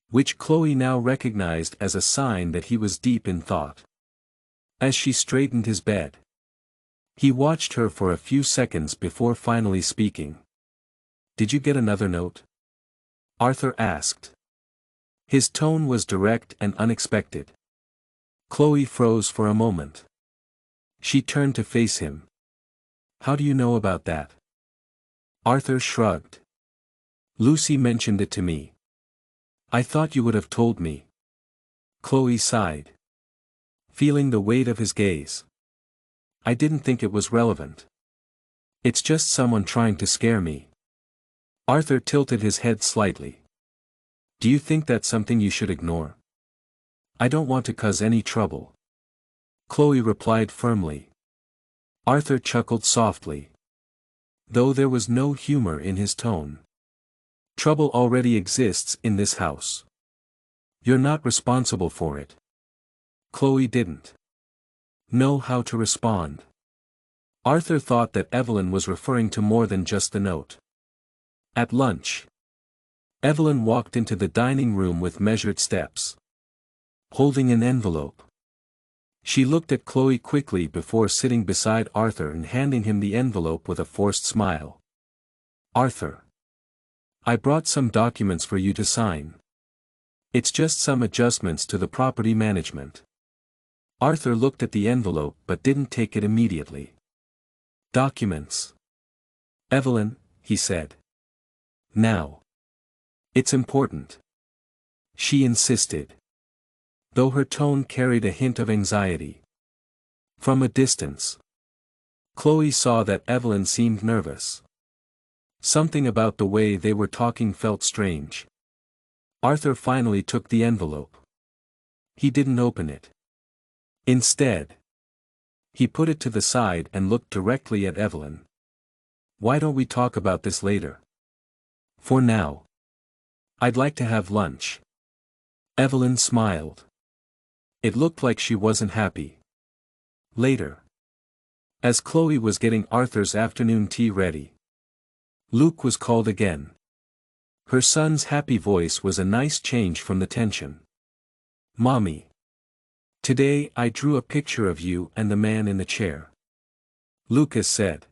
which Chloe now recognized as a sign that he was deep in thought. As she straightened his bed, he watched her for a few seconds before finally speaking. Did you get another note? Arthur asked. His tone was direct and unexpected. Chloe froze for a moment. She turned to face him. How do you know about that? Arthur shrugged. Lucy mentioned it to me. I thought you would have told me. Chloe sighed, feeling the weight of his gaze. I didn't think it was relevant. It's just someone trying to scare me. Arthur tilted his head slightly. Do you think that's something you should ignore? I don't want to cause any trouble, Chloe replied firmly. Arthur chuckled softly, though there was no humor in his tone. Trouble already exists in this house. You're not responsible for it. Chloe didn't know how to respond. Arthur thought that Evelyn was referring to more than just the note. At lunch, Evelyn walked into the dining room with measured steps, holding an envelope. She looked at Chloe quickly before sitting beside Arthur and handing him the envelope with a forced smile. Arthur, I brought some documents for you to sign. It's just some adjustments to the property management. Arthur looked at the envelope but didn't take it immediately. Documents. Evelyn, he said. Now. It's important. She insisted. Though her tone carried a hint of anxiety. From a distance, Chloe saw that Evelyn seemed nervous. Something about the way they were talking felt strange. Arthur finally took the envelope. He didn't open it. Instead, he put it to the side and looked directly at Evelyn. Why don't we talk about this later? For now. I'd like to have lunch. Evelyn smiled. It looked like she wasn't happy. Later. As Chloe was getting Arthur's afternoon tea ready, Luke was called again. Her son's happy voice was a nice change from the tension. Mommy. Today I drew a picture of you and the man in the chair. Lucas said.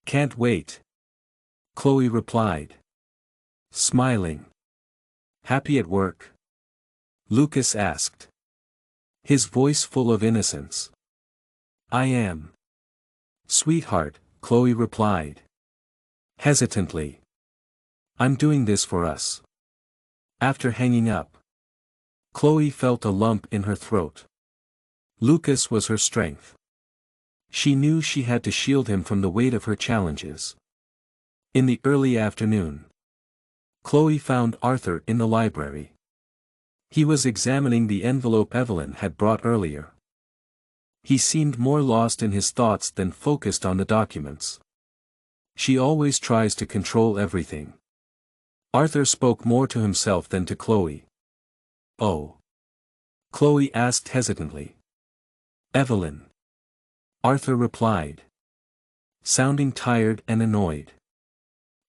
Can't wait. Chloe replied. Smiling. Happy at work? Lucas asked. His voice full of innocence. I am. Sweetheart, Chloe replied. Hesitantly. I'm doing this for us. After hanging up, Chloe felt a lump in her throat. Lucas was her strength. She knew she had to shield him from the weight of her challenges. In the early afternoon, Chloe found Arthur in the library. He was examining the envelope Evelyn had brought earlier. He seemed more lost in his thoughts than focused on the documents. She always tries to control everything. Arthur spoke more to himself than to Chloe. Oh. Chloe asked hesitantly. Evelyn. Arthur replied. Sounding tired and annoyed.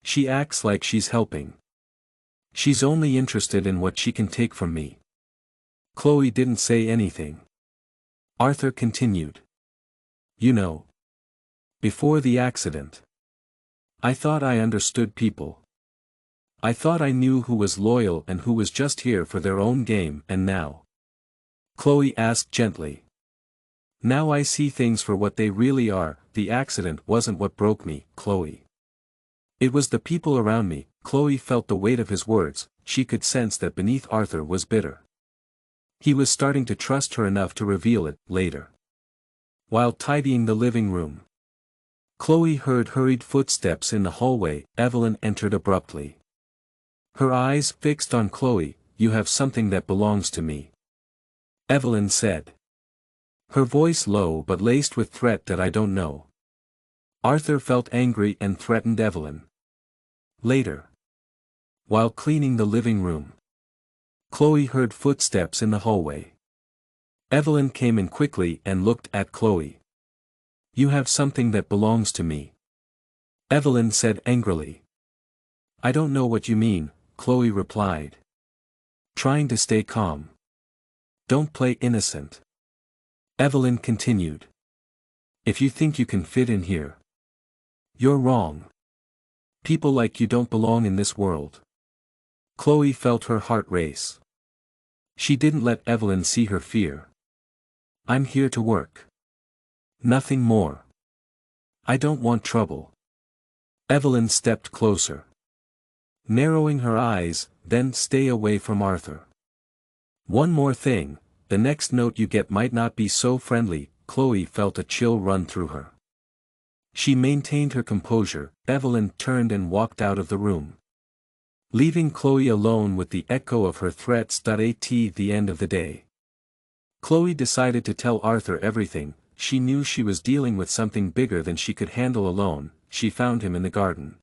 She acts like she's helping. She's only interested in what she can take from me. Chloe didn't say anything. Arthur continued. You know. Before the accident, I thought I understood people. I thought I knew who was loyal and who was just here for their own game, and now. Chloe asked gently. Now I see things for what they really are. The accident wasn't what broke me, Chloe. It was the people around me. Chloe felt the weight of his words. She could sense that beneath Arthur was bitter. He was starting to trust her enough to reveal it later. While tidying the living room, Chloe heard hurried footsteps in the hallway. Evelyn entered abruptly. Her eyes fixed on Chloe. You have something that belongs to me. Evelyn said. Her voice low but laced with threat that I don't know. Arthur felt angry and threatened Evelyn. Later. While cleaning the living room, Chloe heard footsteps in the hallway. Evelyn came in quickly and looked at Chloe. You have something that belongs to me. Evelyn said angrily. I don't know what you mean, Chloe replied. Trying to stay calm. Don't play innocent. Evelyn continued. If you think you can fit in here, you're wrong. People like you don't belong in this world. Chloe felt her heart race. She didn't let Evelyn see her fear. I'm here to work. Nothing more. I don't want trouble. Evelyn stepped closer. Narrowing her eyes, then stay away from Arthur. One more thing, the next note you get might not be so friendly. Chloe felt a chill run through her. She maintained her composure. Evelyn turned and walked out of the room, leaving Chloe alone with the echo of her threats. At the end of the day, Chloe decided to tell Arthur everything. She knew she was dealing with something bigger than she could handle alone. She found him in the garden,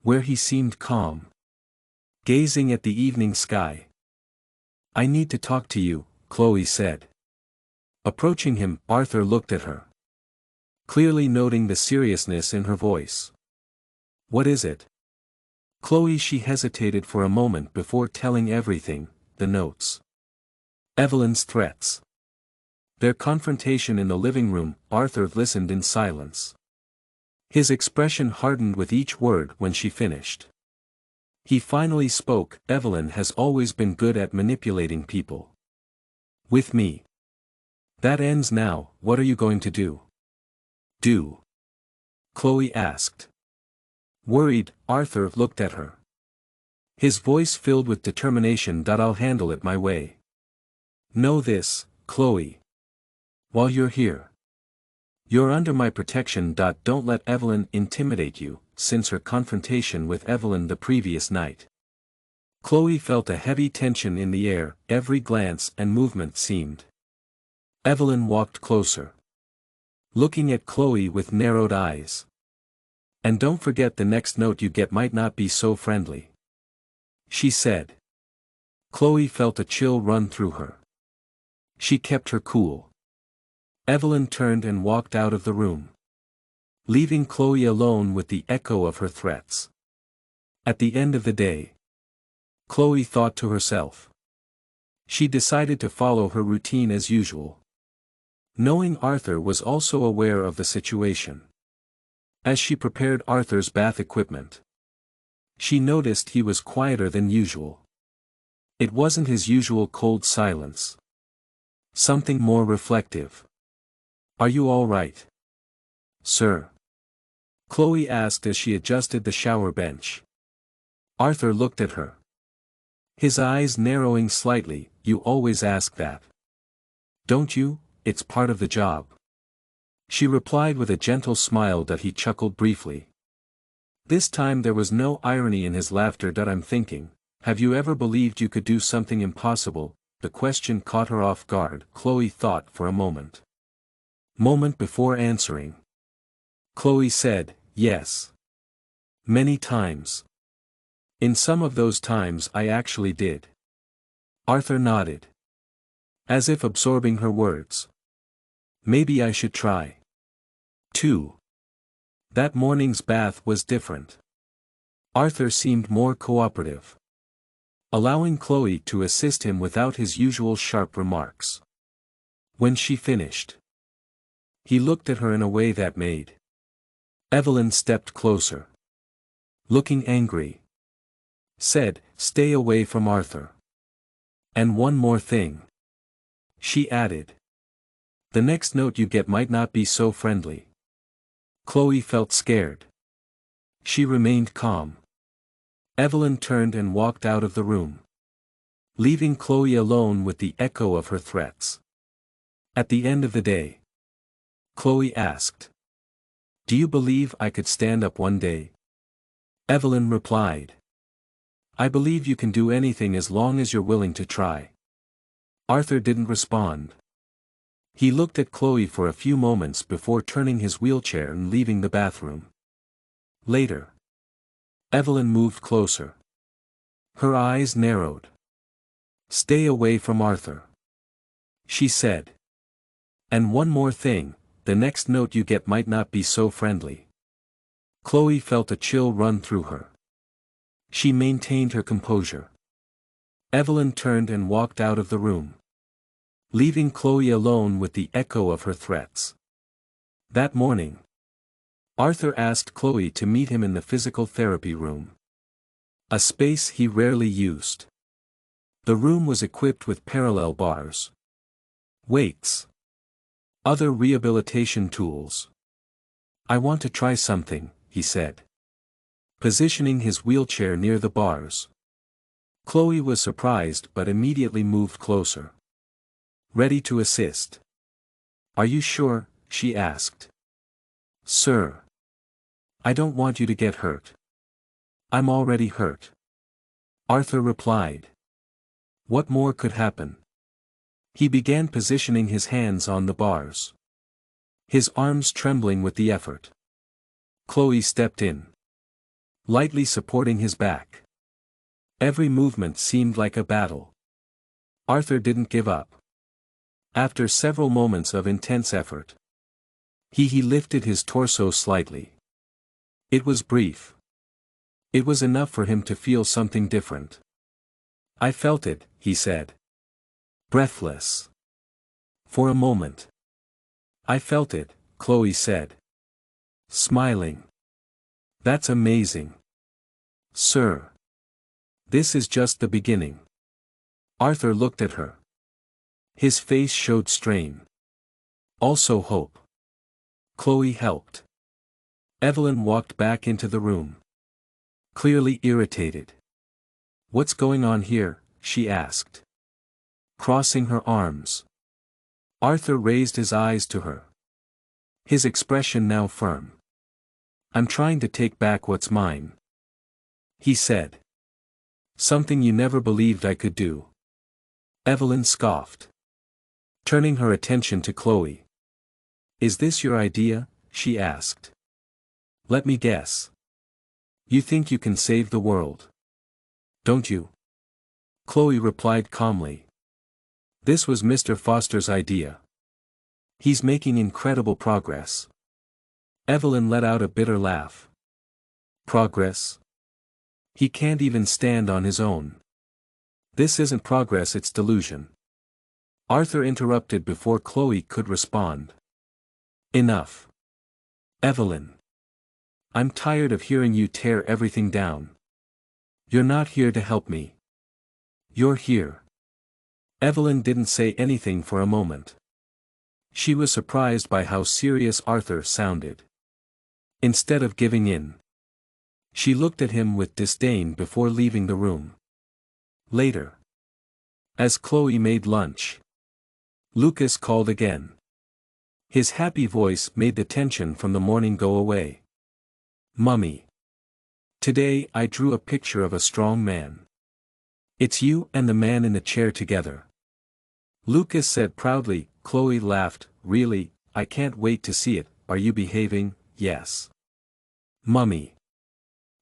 where he seemed calm, gazing at the evening sky. I need to talk to you, Chloe said. Approaching him, Arthur looked at her, clearly noting the seriousness in her voice. What is it? Chloe. She hesitated for a moment before telling everything. The notes. Evelyn's threats. Their confrontation in the living room. Arthur listened in silence. His expression hardened with each word when she finished. He finally spoke. Evelyn has always been good at manipulating people. With me. That ends now. What are you going to do? Do? Chloe asked. Worried, Arthur looked at her. His voice filled with determination. I'll handle it my way. Know this, Chloe. While you're here. You're under my protection. Don't let Evelyn intimidate you. Since her confrontation with Evelyn the previous night, Chloe felt a heavy tension in the air. Every glance and movement seemed. Evelyn walked closer, looking at Chloe with narrowed eyes. And don't forget, the next note you get might not be so friendly, she said. Chloe felt a chill run through her. She kept her cool. Evelyn turned and walked out of the room, leaving Chloe alone with the echo of her threats. At the end of the day, Chloe thought to herself. She decided to follow her routine as usual, knowing Arthur was also aware of the situation. As she prepared Arthur's bath equipment, she noticed he was quieter than usual. It wasn't his usual cold silence. Something more reflective. Are you all right, sir? Chloe asked as she adjusted the shower bench. Arthur looked at her, his eyes narrowing slightly. You always ask that, don't you? It's part of the job, she replied with a gentle smile. He chuckled briefly. This time there was no irony in his laughter. I'm thinking, have you ever believed you could do something impossible? The question caught her off guard. Chloe thought for a moment before answering. Chloe said, yes. Many times. In some of those times I actually did. Arthur nodded, as if absorbing her words. Maybe I should try. 2. That morning's bath was different. Arthur seemed more cooperative, allowing Chloe to assist him without his usual sharp remarks. When she finished, he looked at her in a way that made Evelyn stepped closer. Looking angry, said, stay away from Arthur. And one more thing, she added. The next note you get might not be so friendly. Chloe felt scared. She remained calm. Evelyn turned and walked out of the room, leaving Chloe alone with the echo of her threats. At the end of the day, Chloe asked, do you believe I could stand up one day? Evelyn replied, I believe you can do anything as long as you're willing to try. Arthur didn't respond. He looked at Chloe for a few moments before turning his wheelchair and leaving the bathroom. Later, Evelyn moved closer. Her eyes narrowed. Stay away from Arthur, she said. And one more thing, the next note you get might not be so friendly. Chloe felt a chill run through her. She maintained her composure. Evelyn turned and walked out of the room, leaving Chloe alone with the echo of her threats. That morning, Arthur asked Chloe to meet him in the physical therapy room, a space he rarely used. The room was equipped with parallel bars, weights, other rehabilitation tools. I want to try something, he said, positioning his wheelchair near the bars. Chloe was surprised but immediately moved closer, ready to assist. Are you sure? She asked. Sir, I don't want you to get hurt. I'm already hurt, Arthur replied. What more could happen? He began positioning his hands on the bars, his arms trembling with the effort. Chloe stepped in, lightly supporting his back. Every movement seemed like a battle. Arthur didn't give up. After several moments of intense effort, he lifted his torso slightly. It was brief. It was enough for him to feel something different. I felt it, he said, breathless. For a moment. I felt it, Chloe said, smiling. That's amazing. Sir. This is just the beginning. Arthur looked at her. His face showed strain. Also hope. Chloe helped. Evelyn walked back into the room. Clearly irritated. "What's going on here?" she asked. Crossing her arms. Arthur raised his eyes to her. His expression now firm. "I'm trying to take back what's mine," he said. "Something you never believed I could do." Evelyn scoffed. Turning her attention to Chloe. "Is this your idea?" she asked. "Let me guess. You think you can save the world, don't you?" Chloe replied calmly. "This was Mr. Foster's idea. He's making incredible progress." Evelyn let out a bitter laugh. "Progress? He can't even stand on his own." "This isn't progress, it's delusion." Arthur interrupted before Chloe could respond. "Enough. Evelyn. I'm tired of hearing you tear everything down. You're not here to help me. You're here." Evelyn didn't say anything for a moment. She was surprised by how serious Arthur sounded. Instead of giving in, she looked at him with disdain before leaving the room. Later, as Chloe made lunch, Lucas called again. His happy voice made the tension from the morning go away. "Mummy. Today I drew a picture of a strong man. It's you and the man in the chair together." Lucas said proudly. Chloe laughed. "Really, I can't wait to see it. Are you behaving?" "Yes. Mummy.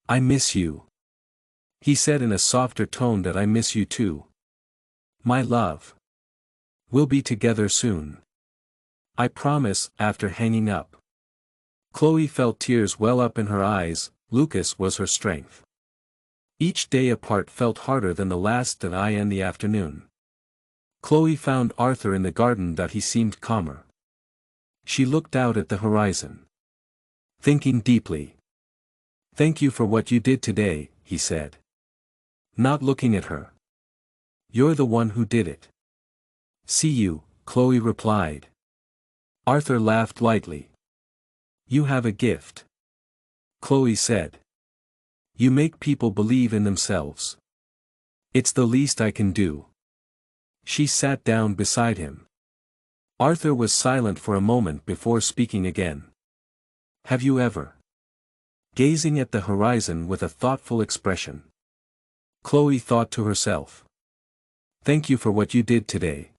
I miss you." He said in a softer tone. "That I miss you too. My love. We'll be together soon. I promise." After hanging up, Chloe felt tears well up in her eyes. Lucas was her strength. Each day apart felt harder than the last. That I in the afternoon, Chloe found Arthur in the garden. That he seemed calmer. She looked out at the horizon, thinking deeply. "Thank you for what you did today," he said. Not looking at her. "You're the one who did it." "See you," Chloe replied. Arthur laughed lightly. "You have a gift," Chloe said. "You make people believe in themselves. It's the least I can do." She sat down beside him. Arthur was silent for a moment before speaking again. "Have you ever?" Gazing at the horizon with a thoughtful expression, Chloe thought to herself. "Thank you for what you did today."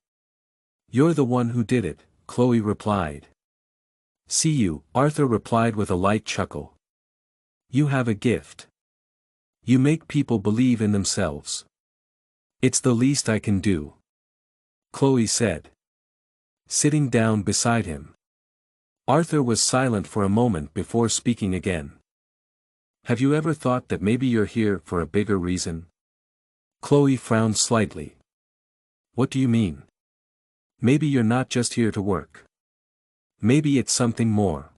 "You're the one who did it," Chloe replied. "See you," Arthur replied with a light chuckle. "You have a gift. You make people believe in themselves. It's the least I can do," Chloe said, sitting down beside him. Arthur was silent for a moment before speaking again. "Have you ever thought that maybe you're here for a bigger reason?" Chloe frowned slightly. "What do you mean?" "Maybe you're not just here to work. Maybe it's something more."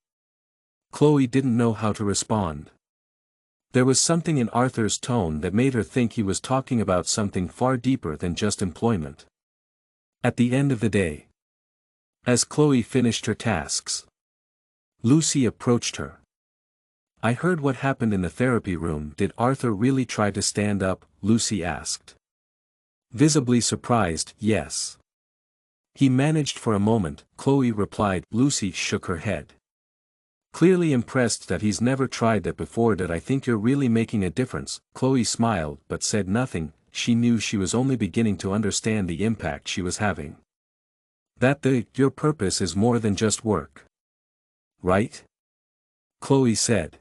Chloe didn't know how to respond. There was something in Arthur's tone that made her think he was talking about something far deeper than just employment. At the end of the day, as Chloe finished her tasks, Lucy approached her. "I heard what happened in the therapy room. Did Arthur really try to stand up?" Lucy asked. Visibly surprised. "Yes. He managed for a moment," Chloe replied. Lucy shook her head. Clearly impressed. "That he's never tried that before. That I think you're really making a difference." Chloe smiled but said nothing. She knew she was only beginning to understand the impact she was having. "That your purpose is more than just work, right?" Chloe said,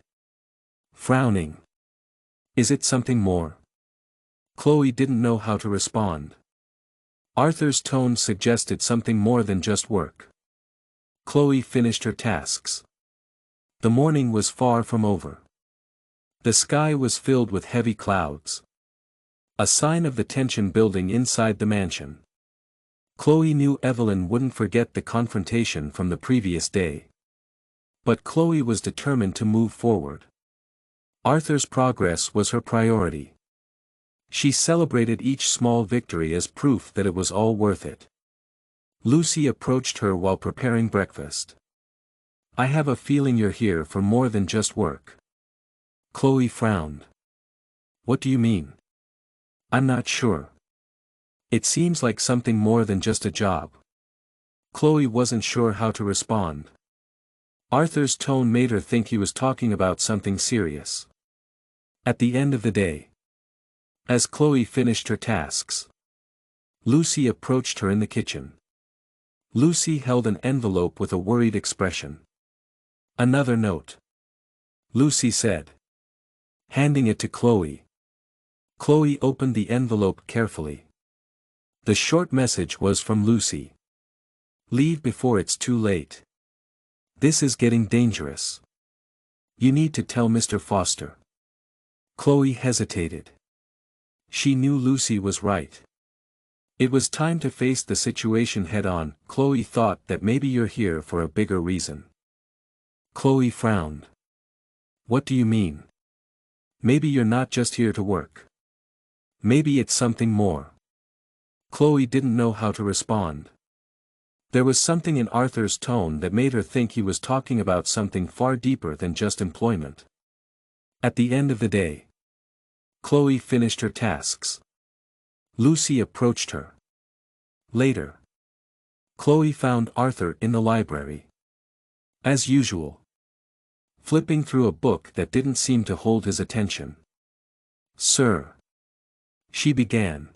frowning. "Is it something more?" Chloe didn't know how to respond. Arthur's tone suggested something more than just work. Chloe finished her tasks. The morning was far from over. The sky was filled with heavy clouds, a sign of the tension building inside the mansion. Chloe knew Evelyn wouldn't forget the confrontation from the previous day. But Chloe was determined to move forward. Arthur's progress was her priority. She celebrated each small victory as proof that it was all worth it. Lucy approached her while preparing breakfast. "I have a feeling you're here for more than just work." Chloe frowned. "What do you mean?" "I'm not sure. It seems like something more than just a job." Chloe wasn't sure how to respond. Arthur's tone made her think he was talking about something serious. At the end of the day, as Chloe finished her tasks, Lucy approached her in the kitchen. Lucy held an envelope with a worried expression. "Another note," Lucy said, handing it to Chloe. Chloe opened the envelope carefully. The short message was from Lucy. "Leave before it's too late. This is getting dangerous. You need to tell Mr. Foster." Chloe hesitated. She knew Lucy was right. It was time to face the situation head-on. "Chloe thought that maybe you're here for a bigger reason." Chloe frowned. "What do you mean? Maybe you're not just here to work. Maybe it's something more." Chloe didn't know how to respond. There was something in Arthur's tone that made her think he was talking about something far deeper than just employment. At the end of the day, Chloe finished her tasks. Lucy approached her. Later, Chloe found Arthur in the library. As usual, flipping through a book that didn't seem to hold his attention. "Sir," she began,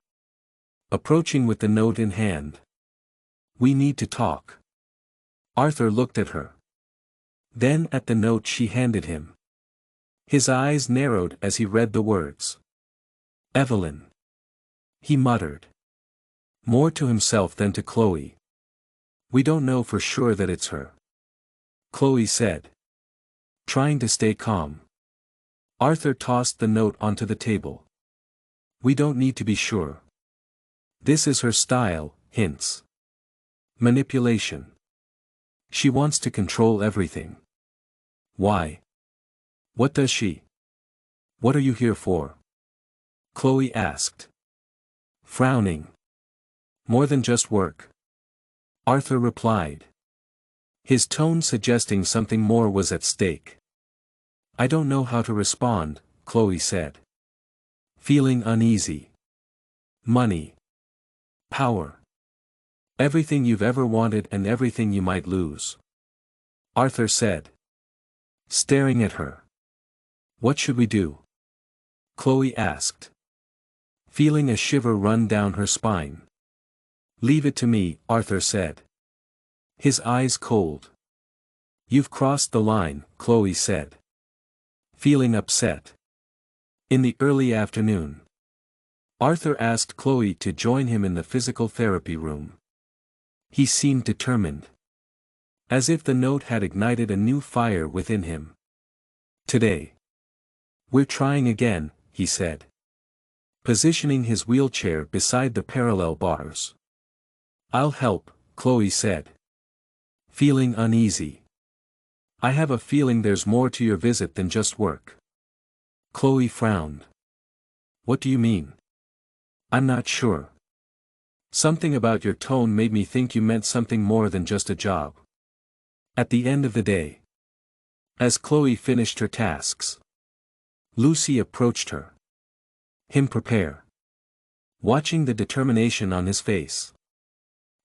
approaching with the note in hand. "We need to talk." Arthur looked at her. Then at the note she handed him. His eyes narrowed as he read the words. "Evelyn," he muttered. More to himself than to Chloe. "We don't know for sure that it's her," Chloe said, trying to stay calm. Arthur tossed the note onto the table. "We don't need to be sure. This is her style, hints. Manipulation. She wants to control everything." "Why? What does she? What are you here for?" Chloe asked, frowning. "More than just work," Arthur replied, his tone suggesting something more was at stake. "I don't know how to respond," Chloe said, feeling uneasy. "Money. Power. Everything you've ever wanted and everything you might lose," Arthur said, staring at her. "What should we do?" Chloe asked, feeling a shiver run down her spine. "Leave it to me," Arthur said, his eyes cold. "You've crossed the line," Chloe said, feeling upset. In the early afternoon, Arthur asked Chloe to join him in the physical therapy room. He seemed determined, as if the note had ignited a new fire within him. "Today, we're trying again," he said, positioning his wheelchair beside the parallel bars. "I'll help," Chloe said, feeling uneasy. "I have a feeling there's more to your visit than just work." Chloe frowned. "What do you mean?" "I'm not sure. Something about your tone made me think you meant something more than just a job." At the end of the day, as Chloe finished her tasks, Lucy approached her. Him prepare. Watching the determination on his face,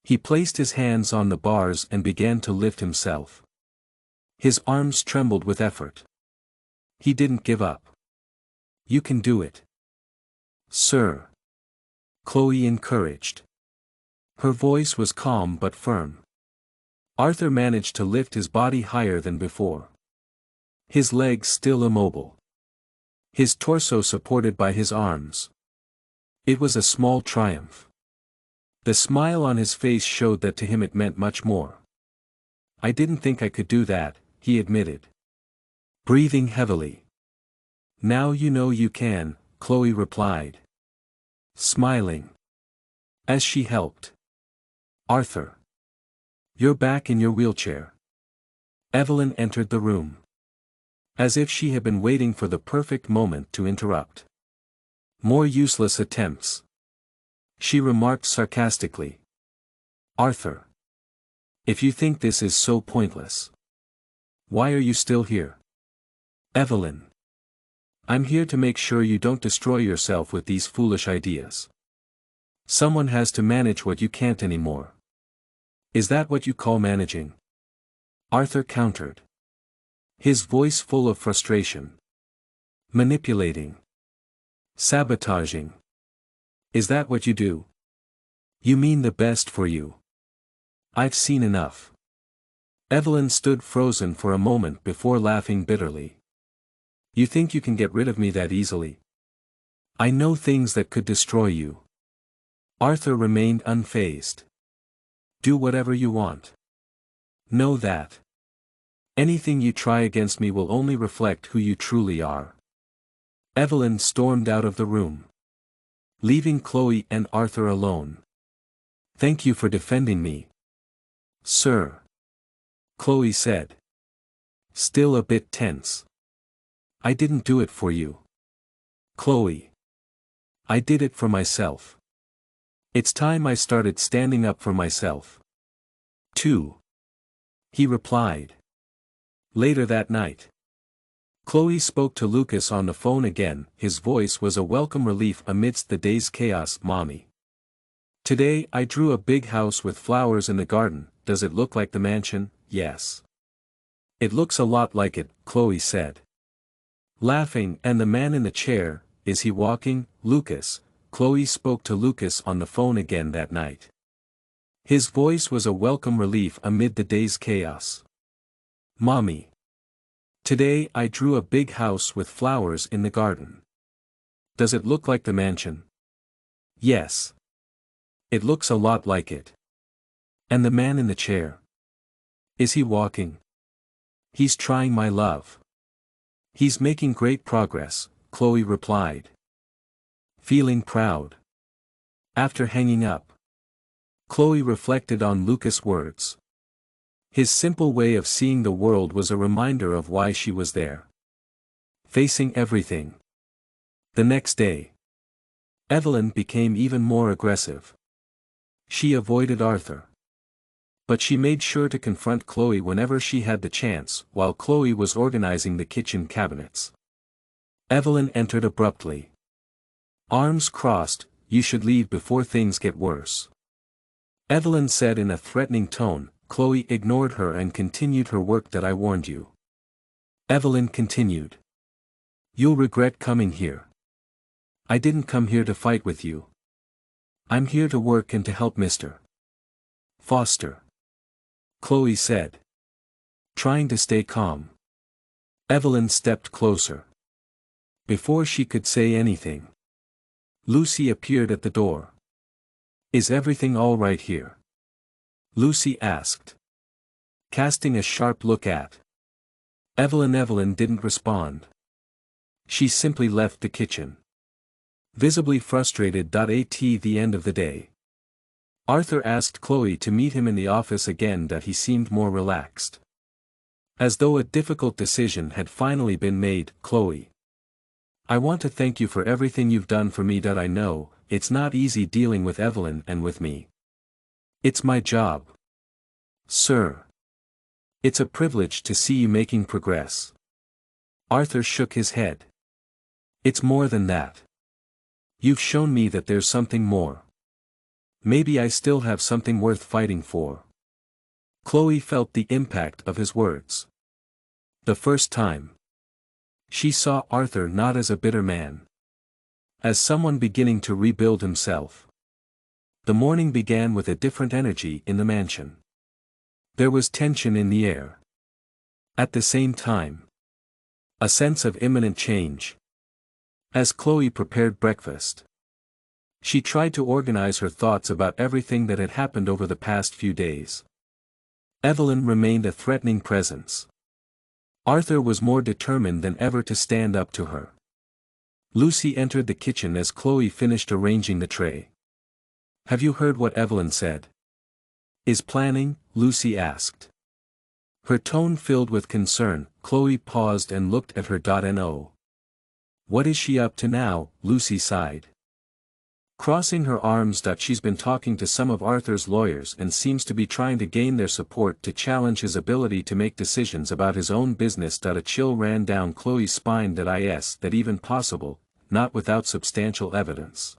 he placed his hands on the bars and began to lift himself. His arms trembled with effort. He didn't give up. "You can do it, sir," Chloe encouraged. Her voice was calm but firm. Arthur managed to lift his body higher than before. His legs still immobile. His torso supported by his arms. It was a small triumph. The smile on his face showed that to him it meant much more. "I didn't think I could do that," he admitted, breathing heavily. "Now you know you can," Chloe replied, smiling, as she helped. "Arthur, you're back in your wheelchair." Evelyn entered the room, as if she had been waiting for the perfect moment to interrupt. More useless attempts. She remarked sarcastically. Arthur. If you think this is so pointless, why are you still here? Evelyn. I'm here to make sure you don't destroy yourself with these foolish ideas. Someone has to manage what you can't anymore. Is that what you call managing? Arthur countered, his voice full of frustration. Manipulating. Sabotaging. Is that what you do? You mean the best for you? I've seen enough. Evelyn stood frozen for a moment before laughing bitterly. You think you can get rid of me that easily? I know things that could destroy you. Arthur remained unfazed. Do whatever you want. Know that anything you try against me will only reflect who you truly are. Evelyn stormed out of the room, leaving Chloe and Arthur alone. Thank you for defending me, sir, Chloe said, still a bit tense. I didn't do it for you, Chloe. I did it for myself. It's time I started standing up for myself, too, he replied. Later that night, Chloe spoke to Lucas on the phone again. His voice was a welcome relief amidst the day's chaos. Mommy. Today I drew a big house with flowers in the garden. Does it look like the mansion? Yes. It looks a lot like it, Chloe said, laughing. And the man in the chair, is he walking? Lucas. Chloe spoke to Lucas on the phone again that night. His voice was a welcome relief amid the day's chaos. Mommy. Today I drew a big house with flowers in the garden. Does it look like the mansion? Yes. It looks a lot like it. And the man in the chair? Is he walking? He's trying, my love. He's making great progress, Chloe replied, feeling proud. After hanging up, Chloe reflected on Lucas' words. His simple way of seeing the world was a reminder of why she was there, facing everything. The next day, Evelyn became even more aggressive. She avoided Arthur, but she made sure to confront Chloe whenever she had the chance. While Chloe was organizing the kitchen cabinets, Evelyn entered abruptly. Arms crossed. You should leave before things get worse, Evelyn said in a threatening tone. Chloe ignored her and continued her work. That I warned you, Evelyn continued. You'll regret coming here. I didn't come here to fight with you. I'm here to work and to help Mr. Foster, Chloe said, trying to stay calm. Evelyn stepped closer. Before she could say anything, Lucy appeared at the door. Is everything all right here? Lucy asked, casting a sharp look at Evelyn. Evelyn didn't respond. She simply left the kitchen, visibly frustrated. At the end of the day, Arthur asked Chloe to meet him in the office again. That he seemed more relaxed, as though a difficult decision had finally been made. Chloe, I want to thank you for everything you've done for me. I know it's not easy dealing with Evelyn and with me. It's my job, sir. It's a privilege to see you making progress. Arthur shook his head. It's more than that. You've shown me that there's something more. Maybe I still have something worth fighting for. Chloe felt the impact of his words. The first time, she saw Arthur not as a bitter man, as someone beginning to rebuild himself. The morning began with a different energy in the mansion. There was tension in the air. At the same time, a sense of imminent change. As Chloe prepared breakfast, she tried to organize her thoughts about everything that had happened over the past few days. Evelyn remained a threatening presence. Arthur was more determined than ever to stand up to her. Lucy entered the kitchen as Chloe finished arranging the tray. Have you heard what Evelyn said? Is planning? Lucy asked, her tone filled with concern. Chloe paused and looked at her. No. What is she up to now? Lucy sighed. Crossing her arms. She's been talking to some of Arthur's lawyers and seems to be trying to gain their support to challenge his ability to make decisions about his own business. A chill ran down Chloe's spine. Is that even possible, not without substantial evidence.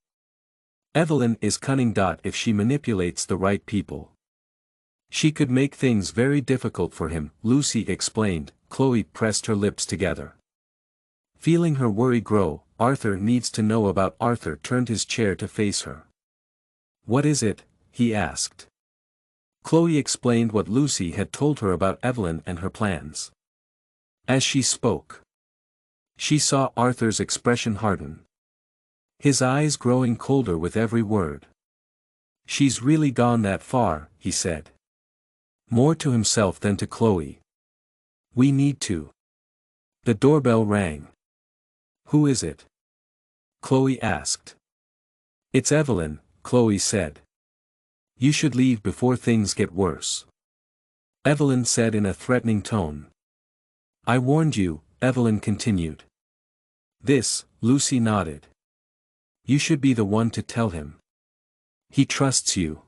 Evelyn is cunning. If she manipulates the right people, she could make things very difficult for him, Lucy explained. Chloe pressed her lips together. Feeling her worry grow, Arthur needs to know about. Arthur turned his chair to face her. What is it? He asked. Chloe explained what Lucy had told her about Evelyn and her plans. As she spoke, she saw Arthur's expression harden, his eyes growing colder with every word. She's really gone that far, he said. More to himself than to Chloe. We need to. The doorbell rang. Who is it? Chloe asked. It's Evelyn, Chloe said. You should leave before things get worse. Evelyn said in a threatening tone. I warned you, Evelyn continued. This, Lucy nodded. You should be the one to tell him. He trusts you.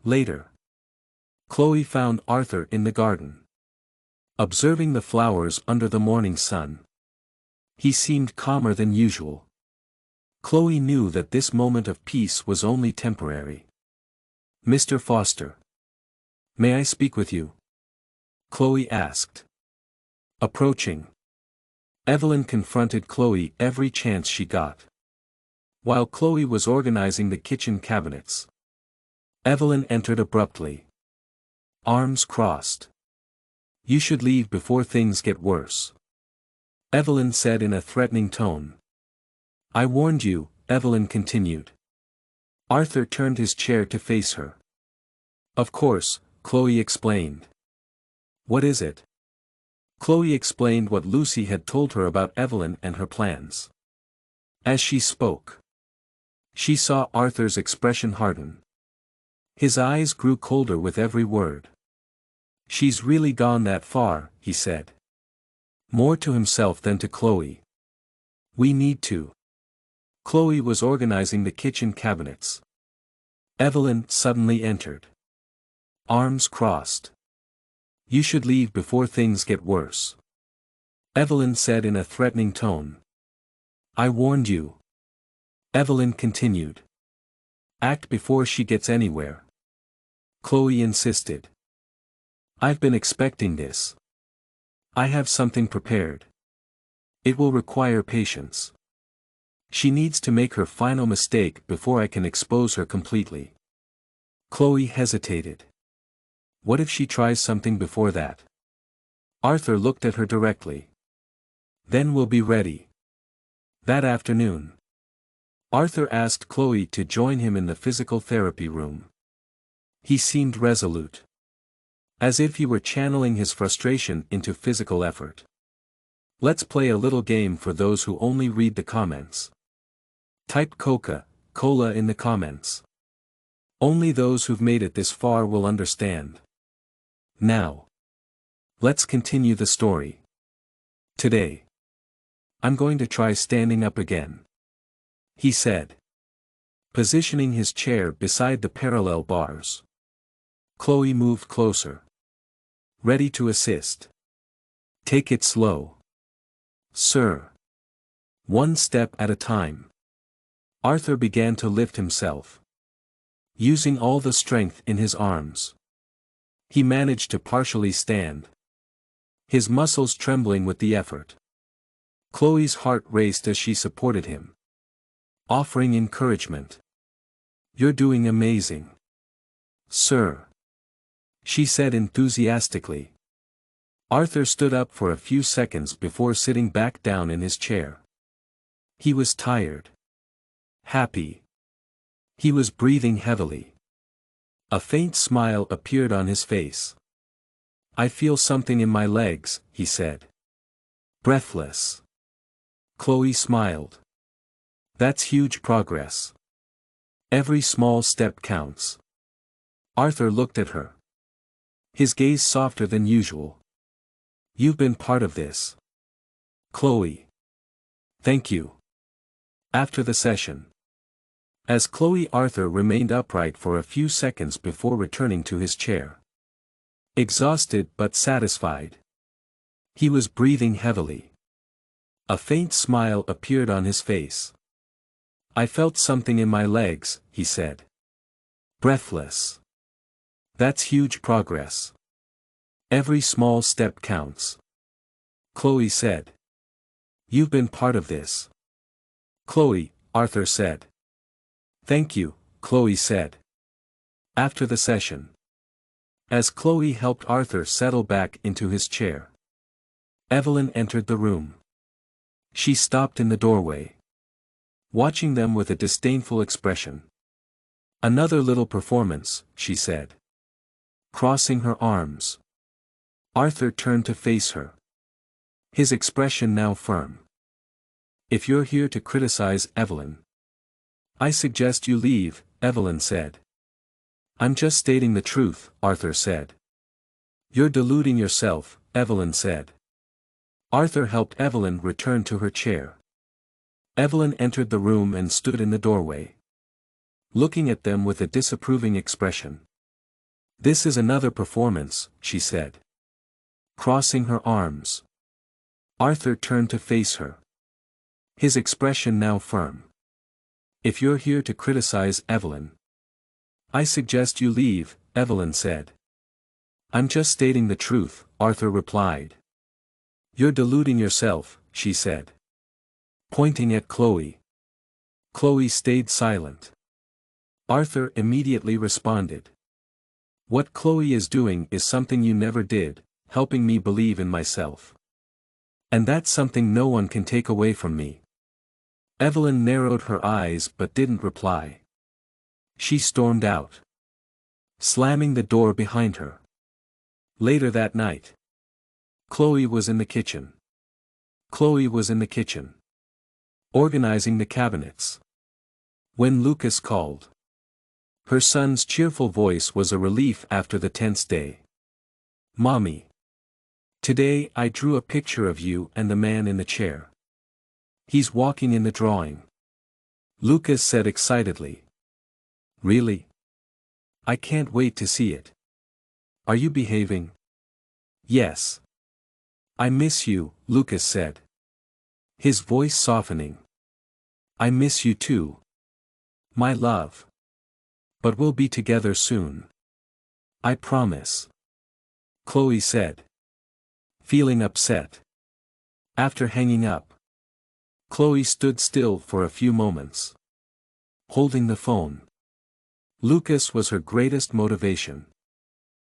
Later, Chloe found Arthur in the garden, observing the flowers under the morning sun. He seemed calmer than usual. Chloe knew that this moment of peace was only temporary. Mr. Foster. May I speak with you? Chloe asked. Approaching, Evelyn confronted Chloe every chance she got. While Chloe was organizing the kitchen cabinets, Evelyn entered abruptly. Arms crossed. You should leave before things get worse, Evelyn said in a threatening tone. I warned you, Evelyn continued. Arthur turned his chair to face her. Of course, Chloe explained. What is it? Chloe explained what Lucy had told her about Evelyn and her plans. As she spoke, she saw Arthur's expression harden. His eyes grew colder with every word. She's really gone that far, he said. More to himself than to Chloe. We need to. Chloe was organizing the kitchen cabinets. Evelyn suddenly entered. Arms crossed. You should leave before things get worse, Evelyn said in a threatening tone. I warned you, Evelyn continued. Act before she gets anywhere, Chloe insisted. I've been expecting this. I have something prepared. It will require patience. She needs to make her final mistake before I can expose her completely. Chloe hesitated. What if she tries something before that? Arthur looked at her directly. Then we'll be ready. That afternoon, Arthur asked Chloe to join him in the physical therapy room. He seemed resolute, as if he were channeling his frustration into physical effort. Let's play a little game for those who only read the comments. Type Coca-Cola in the comments. Only those who've made it this far will understand. Now, let's continue the story. Today, I'm going to try standing up again, he said, positioning his chair beside the parallel bars. Chloe moved closer, ready to assist. Take it slow, sir. One step at a time. Arthur began to lift himself, using all the strength in his arms. He managed to partially stand, his muscles trembling with the effort. Chloe's heart raced as she supported him, offering encouragement. You're doing amazing, sir, she said enthusiastically. Arthur stood up for a few seconds before sitting back down in his chair. He was tired, happy. He was breathing heavily. A faint smile appeared on his face. I feel something in my legs, he said. Breathless. Chloe smiled. That's huge progress. Every small step counts. Arthur looked at her, his gaze softer than usual. You've been part of this, Chloe. Thank you. After the session. As Arthur remained upright for a few seconds before returning to his chair. Exhausted but satisfied. He was breathing heavily. A faint smile appeared on his face. I felt something in my legs, he said. Breathless. That's huge progress. Every small step counts. Chloe said. You've been part of this. Chloe, Arthur said. Thank you, Chloe said. After the session. As Chloe helped Arthur settle back into his chair. Evelyn entered the room. She stopped in the doorway. Watching them with a disdainful expression. Another little performance, she said. Crossing her arms. Arthur turned to face her. His expression now firm. If you're here to criticize Evelyn, I suggest you leave, Evelyn said. I'm just stating the truth, Arthur said. You're deluding yourself, Evelyn said. Arthur helped Evelyn return to her chair. Evelyn entered the room and stood in the doorway. Looking at them with a disapproving expression. This is another performance, she said. Crossing her arms. Arthur turned to face her. His expression now firm. If you're here to criticize Evelyn, I suggest you leave, Evelyn said. I'm just stating the truth, Arthur replied. You're deluding yourself, she said. Pointing at Chloe. Chloe stayed silent. Arthur immediately responded. What Chloe is doing is something you never did, helping me believe in myself. And that's something no one can take away from me. Evelyn narrowed her eyes but didn't reply. She stormed out. Slamming the door behind her. Later that night. Chloe was in the kitchen. Organizing the cabinets. When Lucas called. Her son's cheerful voice was a relief after the tense day. Mommy. Today I drew a picture of you and the man in the chair. He's walking in the drawing. Lucas said excitedly. Really? I can't wait to see it. Are you behaving? Yes. I miss you, Lucas said. His voice softening. I miss you too. My love. But we'll be together soon. I promise. Chloe said. Feeling upset. After hanging up. Chloe stood still for a few moments. Holding the phone. Lucas was her greatest motivation.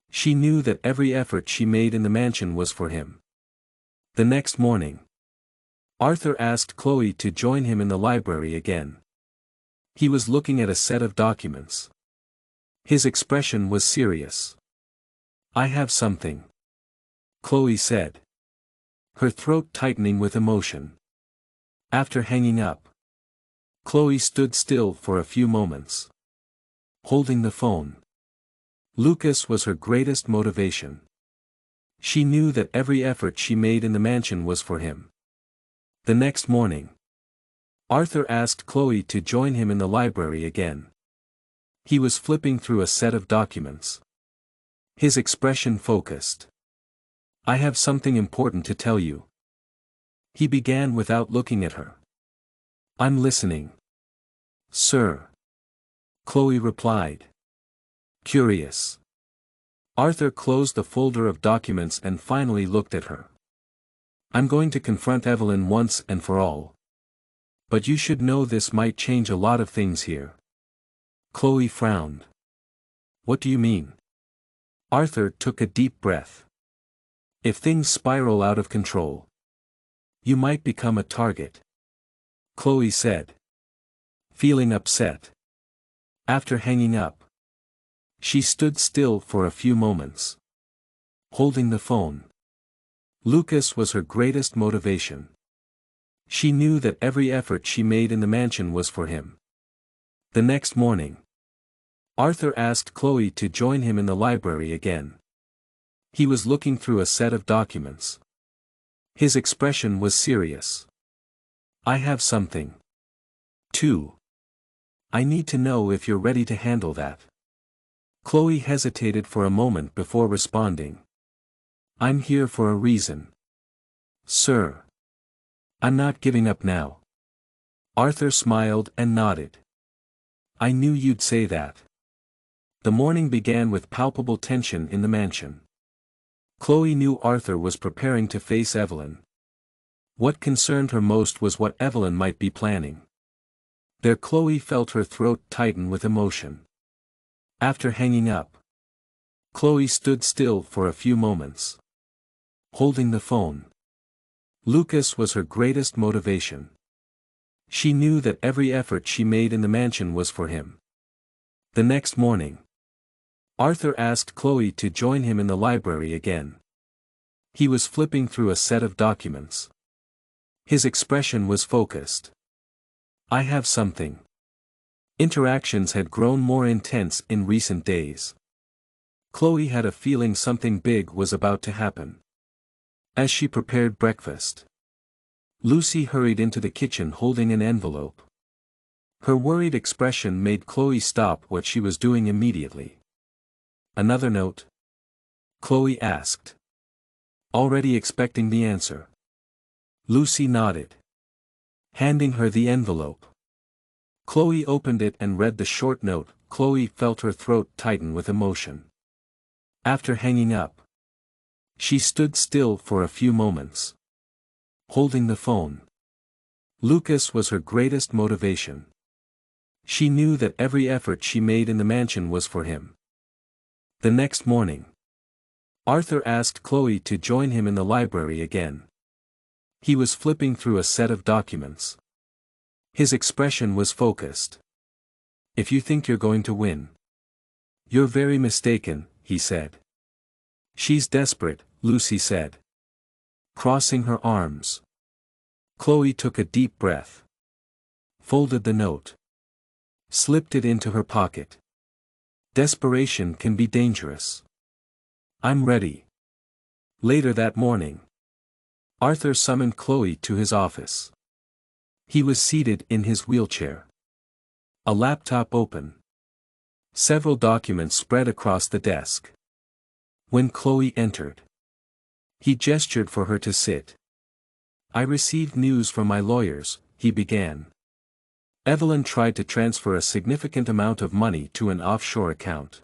She knew that every effort she made in the mansion was for him. The next morning. Arthur asked Chloe to join him in the library again. He was looking at a set of documents. His expression was serious. I have something. Chloe said. Her throat tightening with emotion. After hanging up. Chloe stood still for a few moments. Holding the phone. Lucas was her greatest motivation. She knew that every effort she made in the mansion was for him. The next morning. Arthur asked Chloe to join him in the library again. He was flipping through a set of documents. His expression focused. I have something important to tell you. He began without looking at her. I'm listening. Sir. Chloe replied. Curious. Arthur closed the folder of documents and finally looked at her. I'm going to confront Evelyn once and for all. But you should know this might change a lot of things here. Chloe frowned. What do you mean? Arthur took a deep breath. If things spiral out of control, you might become a target. Chloe said. Feeling upset. After hanging up. She stood still for a few moments. Holding the phone. Lucas was her greatest motivation. She knew that every effort she made in the mansion was for him. The next morning. Arthur asked Chloe to join him in the library again. He was looking through a set of documents. His expression was serious. I have something. 2. I need to know if you're ready to handle that. Chloe hesitated for a moment before responding. I'm here for a reason. Sir. I'm not giving up now. Arthur smiled and nodded. I knew you'd say that. The morning began with palpable tension in the mansion. Chloe knew Arthur was preparing to face Evelyn. What concerned her most was what Evelyn might be planning. There Chloe felt her throat tighten with emotion. After hanging up, Chloe stood still for a few moments, holding the phone. Lucas was her greatest motivation. She knew that every effort she made in the mansion was for him. The next morning, Arthur asked Chloe to join him in the library again. He was flipping through a set of documents. His expression was focused. I have something. Interactions had grown more intense in recent days. Chloe had a feeling something big was about to happen. As she prepared breakfast, Lucy hurried into the kitchen holding an envelope. Her worried expression made Chloe stop what she was doing immediately. Another note? Chloe asked, already expecting the answer. Lucy nodded, handing her the envelope. Chloe opened it and read the short note. Chloe felt her throat tighten with emotion. After hanging up, she stood still for a few moments, holding the phone. Lucas was her greatest motivation. She knew that every effort she made in the mansion was for him. The next morning, Arthur asked Chloe to join him in the library again. He was flipping through a set of documents. His expression was focused. If you think you're going to win, you're very mistaken, he said. She's desperate, Lucy said, crossing her arms. Chloe took a deep breath, folded the note, slipped it into her pocket. Desperation can be dangerous. I'm ready. Later that morning, Arthur summoned Chloe to his office. He was seated in his wheelchair, a laptop open. Several documents spread across the desk. When Chloe entered, he gestured for her to sit. I received news from my lawyers, he began. Evelyn tried to transfer a significant amount of money to an offshore account.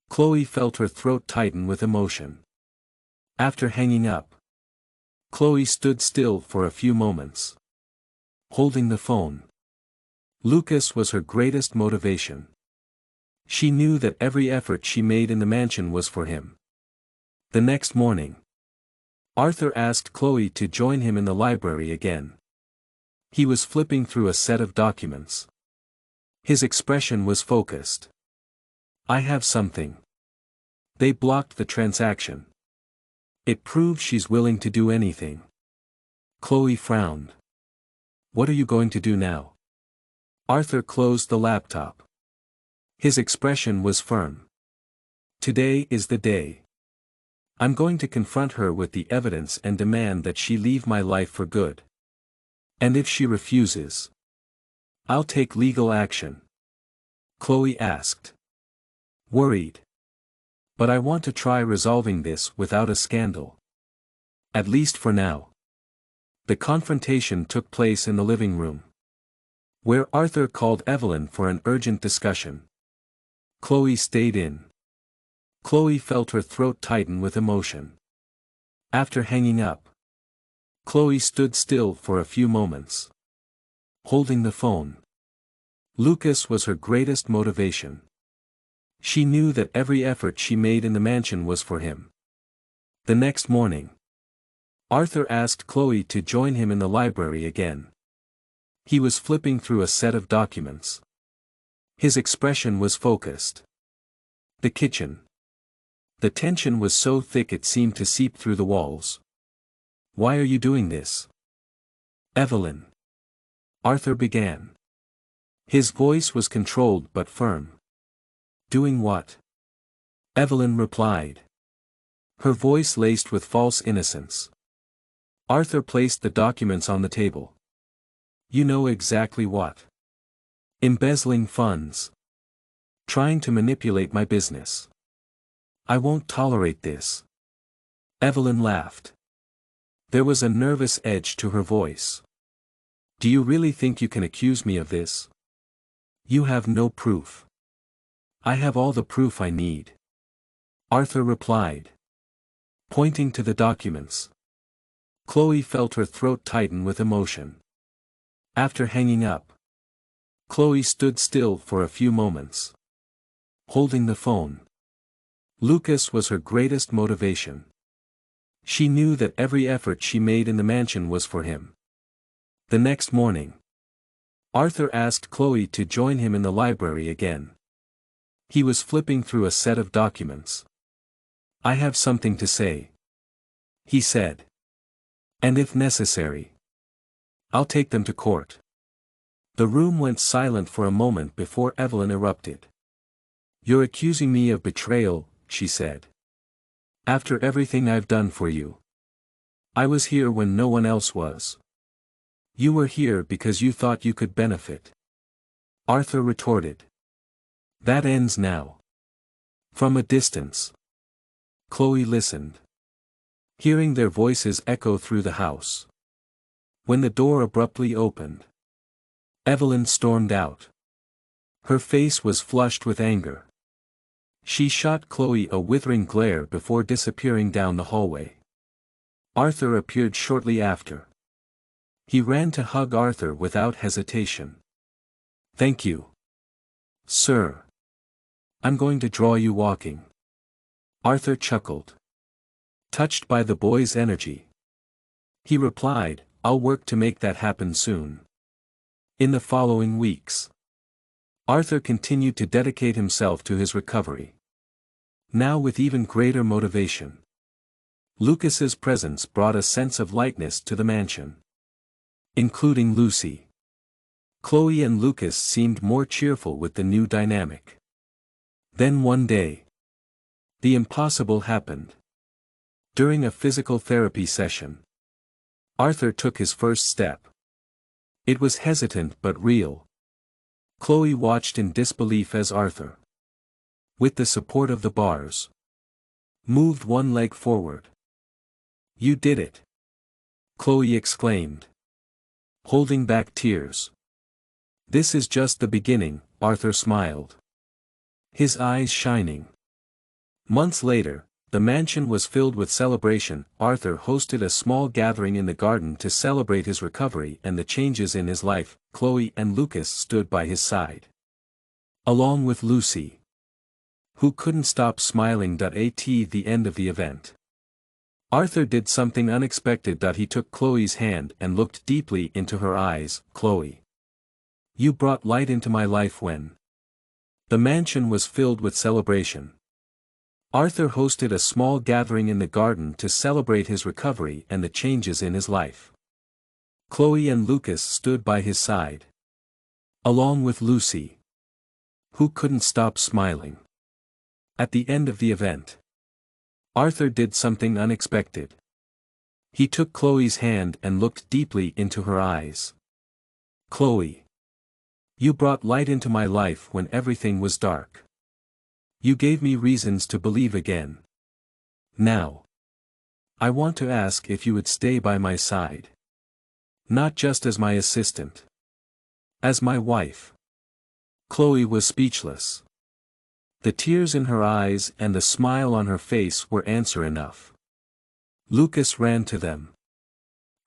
Chloe felt her throat tighten with emotion. After hanging up, Chloe stood still for a few moments, holding the phone. Lucas was her greatest motivation. She knew that every effort she made in the mansion was for him. The next morning, Arthur asked Chloe to join him in the library again. He was flipping through a set of documents. His expression was focused. I have something. They blocked the transaction. It proves she's willing to do anything. Chloe frowned. What are you going to do now? Arthur closed the laptop. His expression was firm. Today is the day. I'm going to confront her with the evidence and demand that she leave my life for good. And if she refuses, I'll take legal action. Chloe asked, worried. But I want to try resolving this without a scandal. At least for now. The confrontation took place in the living room, where Arthur called Evelyn for an urgent discussion. Chloe stayed in. Chloe felt her throat tighten with emotion. After hanging up, Chloe stood still for a few moments, holding the phone. Lucas was her greatest motivation. She knew that every effort she made in the mansion was for him. The next morning, Arthur asked Chloe to join him in the library again. He was flipping through a set of documents. His expression was focused. The kitchen. The tension was so thick it seemed to seep through the walls. Why are you doing this? Evelyn. Arthur began. His voice was controlled but firm. Doing what? Evelyn replied, her voice laced with false innocence. Arthur placed the documents on the table. You know exactly what. Embezzling funds. Trying to manipulate my business. I won't tolerate this. Evelyn laughed. There was a nervous edge to her voice. Do you really think you can accuse me of this? You have no proof. I have all the proof I need. Arthur replied, pointing to the documents. Chloe felt her throat tighten with emotion. After hanging up, Chloe stood still for a few moments, holding the phone. Lucas was her greatest motivation. She knew that every effort she made in the mansion was for him. The next morning, Arthur asked Chloe to join him in the library again. He was flipping through a set of documents. I have something to say, he said. And if necessary, I'll take them to court. The room went silent for a moment before Evelyn erupted. You're accusing me of betrayal, she said. After everything I've done for you. I was here when no one else was. You were here because you thought you could benefit. Arthur retorted. That ends now. From a distance. Chloe listened, hearing their voices echo through the house. When the door abruptly opened, Evelyn stormed out. Her face was flushed with anger. She shot Chloe a withering glare before disappearing down the hallway. Arthur appeared shortly after. He ran to hug Arthur without hesitation. Thank you, sir. I'm going to draw you walking. Arthur chuckled, touched by the boy's energy. He replied, I'll work to make that happen soon. In the following weeks, Arthur continued to dedicate himself to his recovery. Now with even greater motivation. Lucas's presence brought a sense of lightness to the mansion. Including Lucy. Chloe and Lucas seemed more cheerful with the new dynamic. Then one day, the impossible happened. During a physical therapy session, Arthur took his first step. It was hesitant but real. Chloe watched in disbelief as Arthur, with the support of the bars, moved one leg forward. You did it! Chloe exclaimed, holding back tears. This is just the beginning, Arthur smiled, his eyes shining. Months later, the mansion was filled with celebration. Arthur hosted a small gathering in the garden to celebrate his recovery and the changes in his life. Chloe and Lucas stood by his side, along with Lucy, who couldn't stop smiling. At the end of the event, Arthur did something unexpected. He took Chloe's hand and looked deeply into her eyes. Chloe, you brought light into my life when the mansion was filled with celebration. Arthur hosted a small gathering in the garden to celebrate his recovery and the changes in his life. Chloe and Lucas stood by his side, along with Lucy, who couldn't stop smiling. At the end of the event, Arthur did something unexpected. He took Chloe's hand and looked deeply into her eyes. Chloe, you brought light into my life when everything was dark. You gave me reasons to believe again. Now, I want to ask if you would stay by my side. Not just as my assistant. As my wife. Chloe was speechless. The tears in her eyes and the smile on her face were answer enough. Lucas ran to them,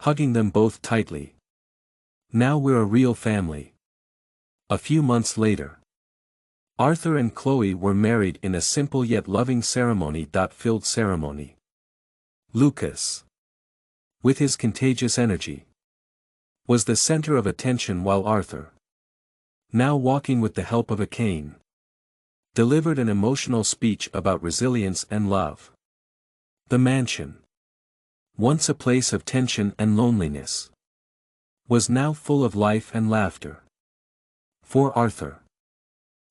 hugging them both tightly. Now we're a real family. A few months later, Arthur and Chloe were married in a simple yet loving ceremony-filled ceremony. Lucas, with his contagious energy, was the center of attention while Arthur, now walking with the help of a cane, delivered an emotional speech about resilience and love. The mansion, once a place of tension and loneliness, was now full of life and laughter. For Arthur,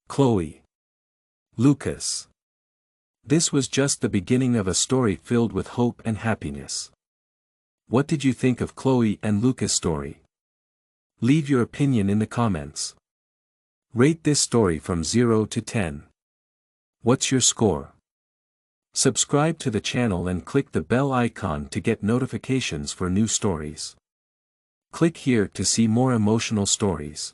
Chloe, Lucas, this was just the beginning of a story filled with hope and happiness. What did you think of Chloe and Lucas' story? Leave your opinion in the comments. Rate this story from 0 to 10. What's your score? Subscribe to the channel and click the bell icon to get notifications for new stories. Click here to see more emotional stories.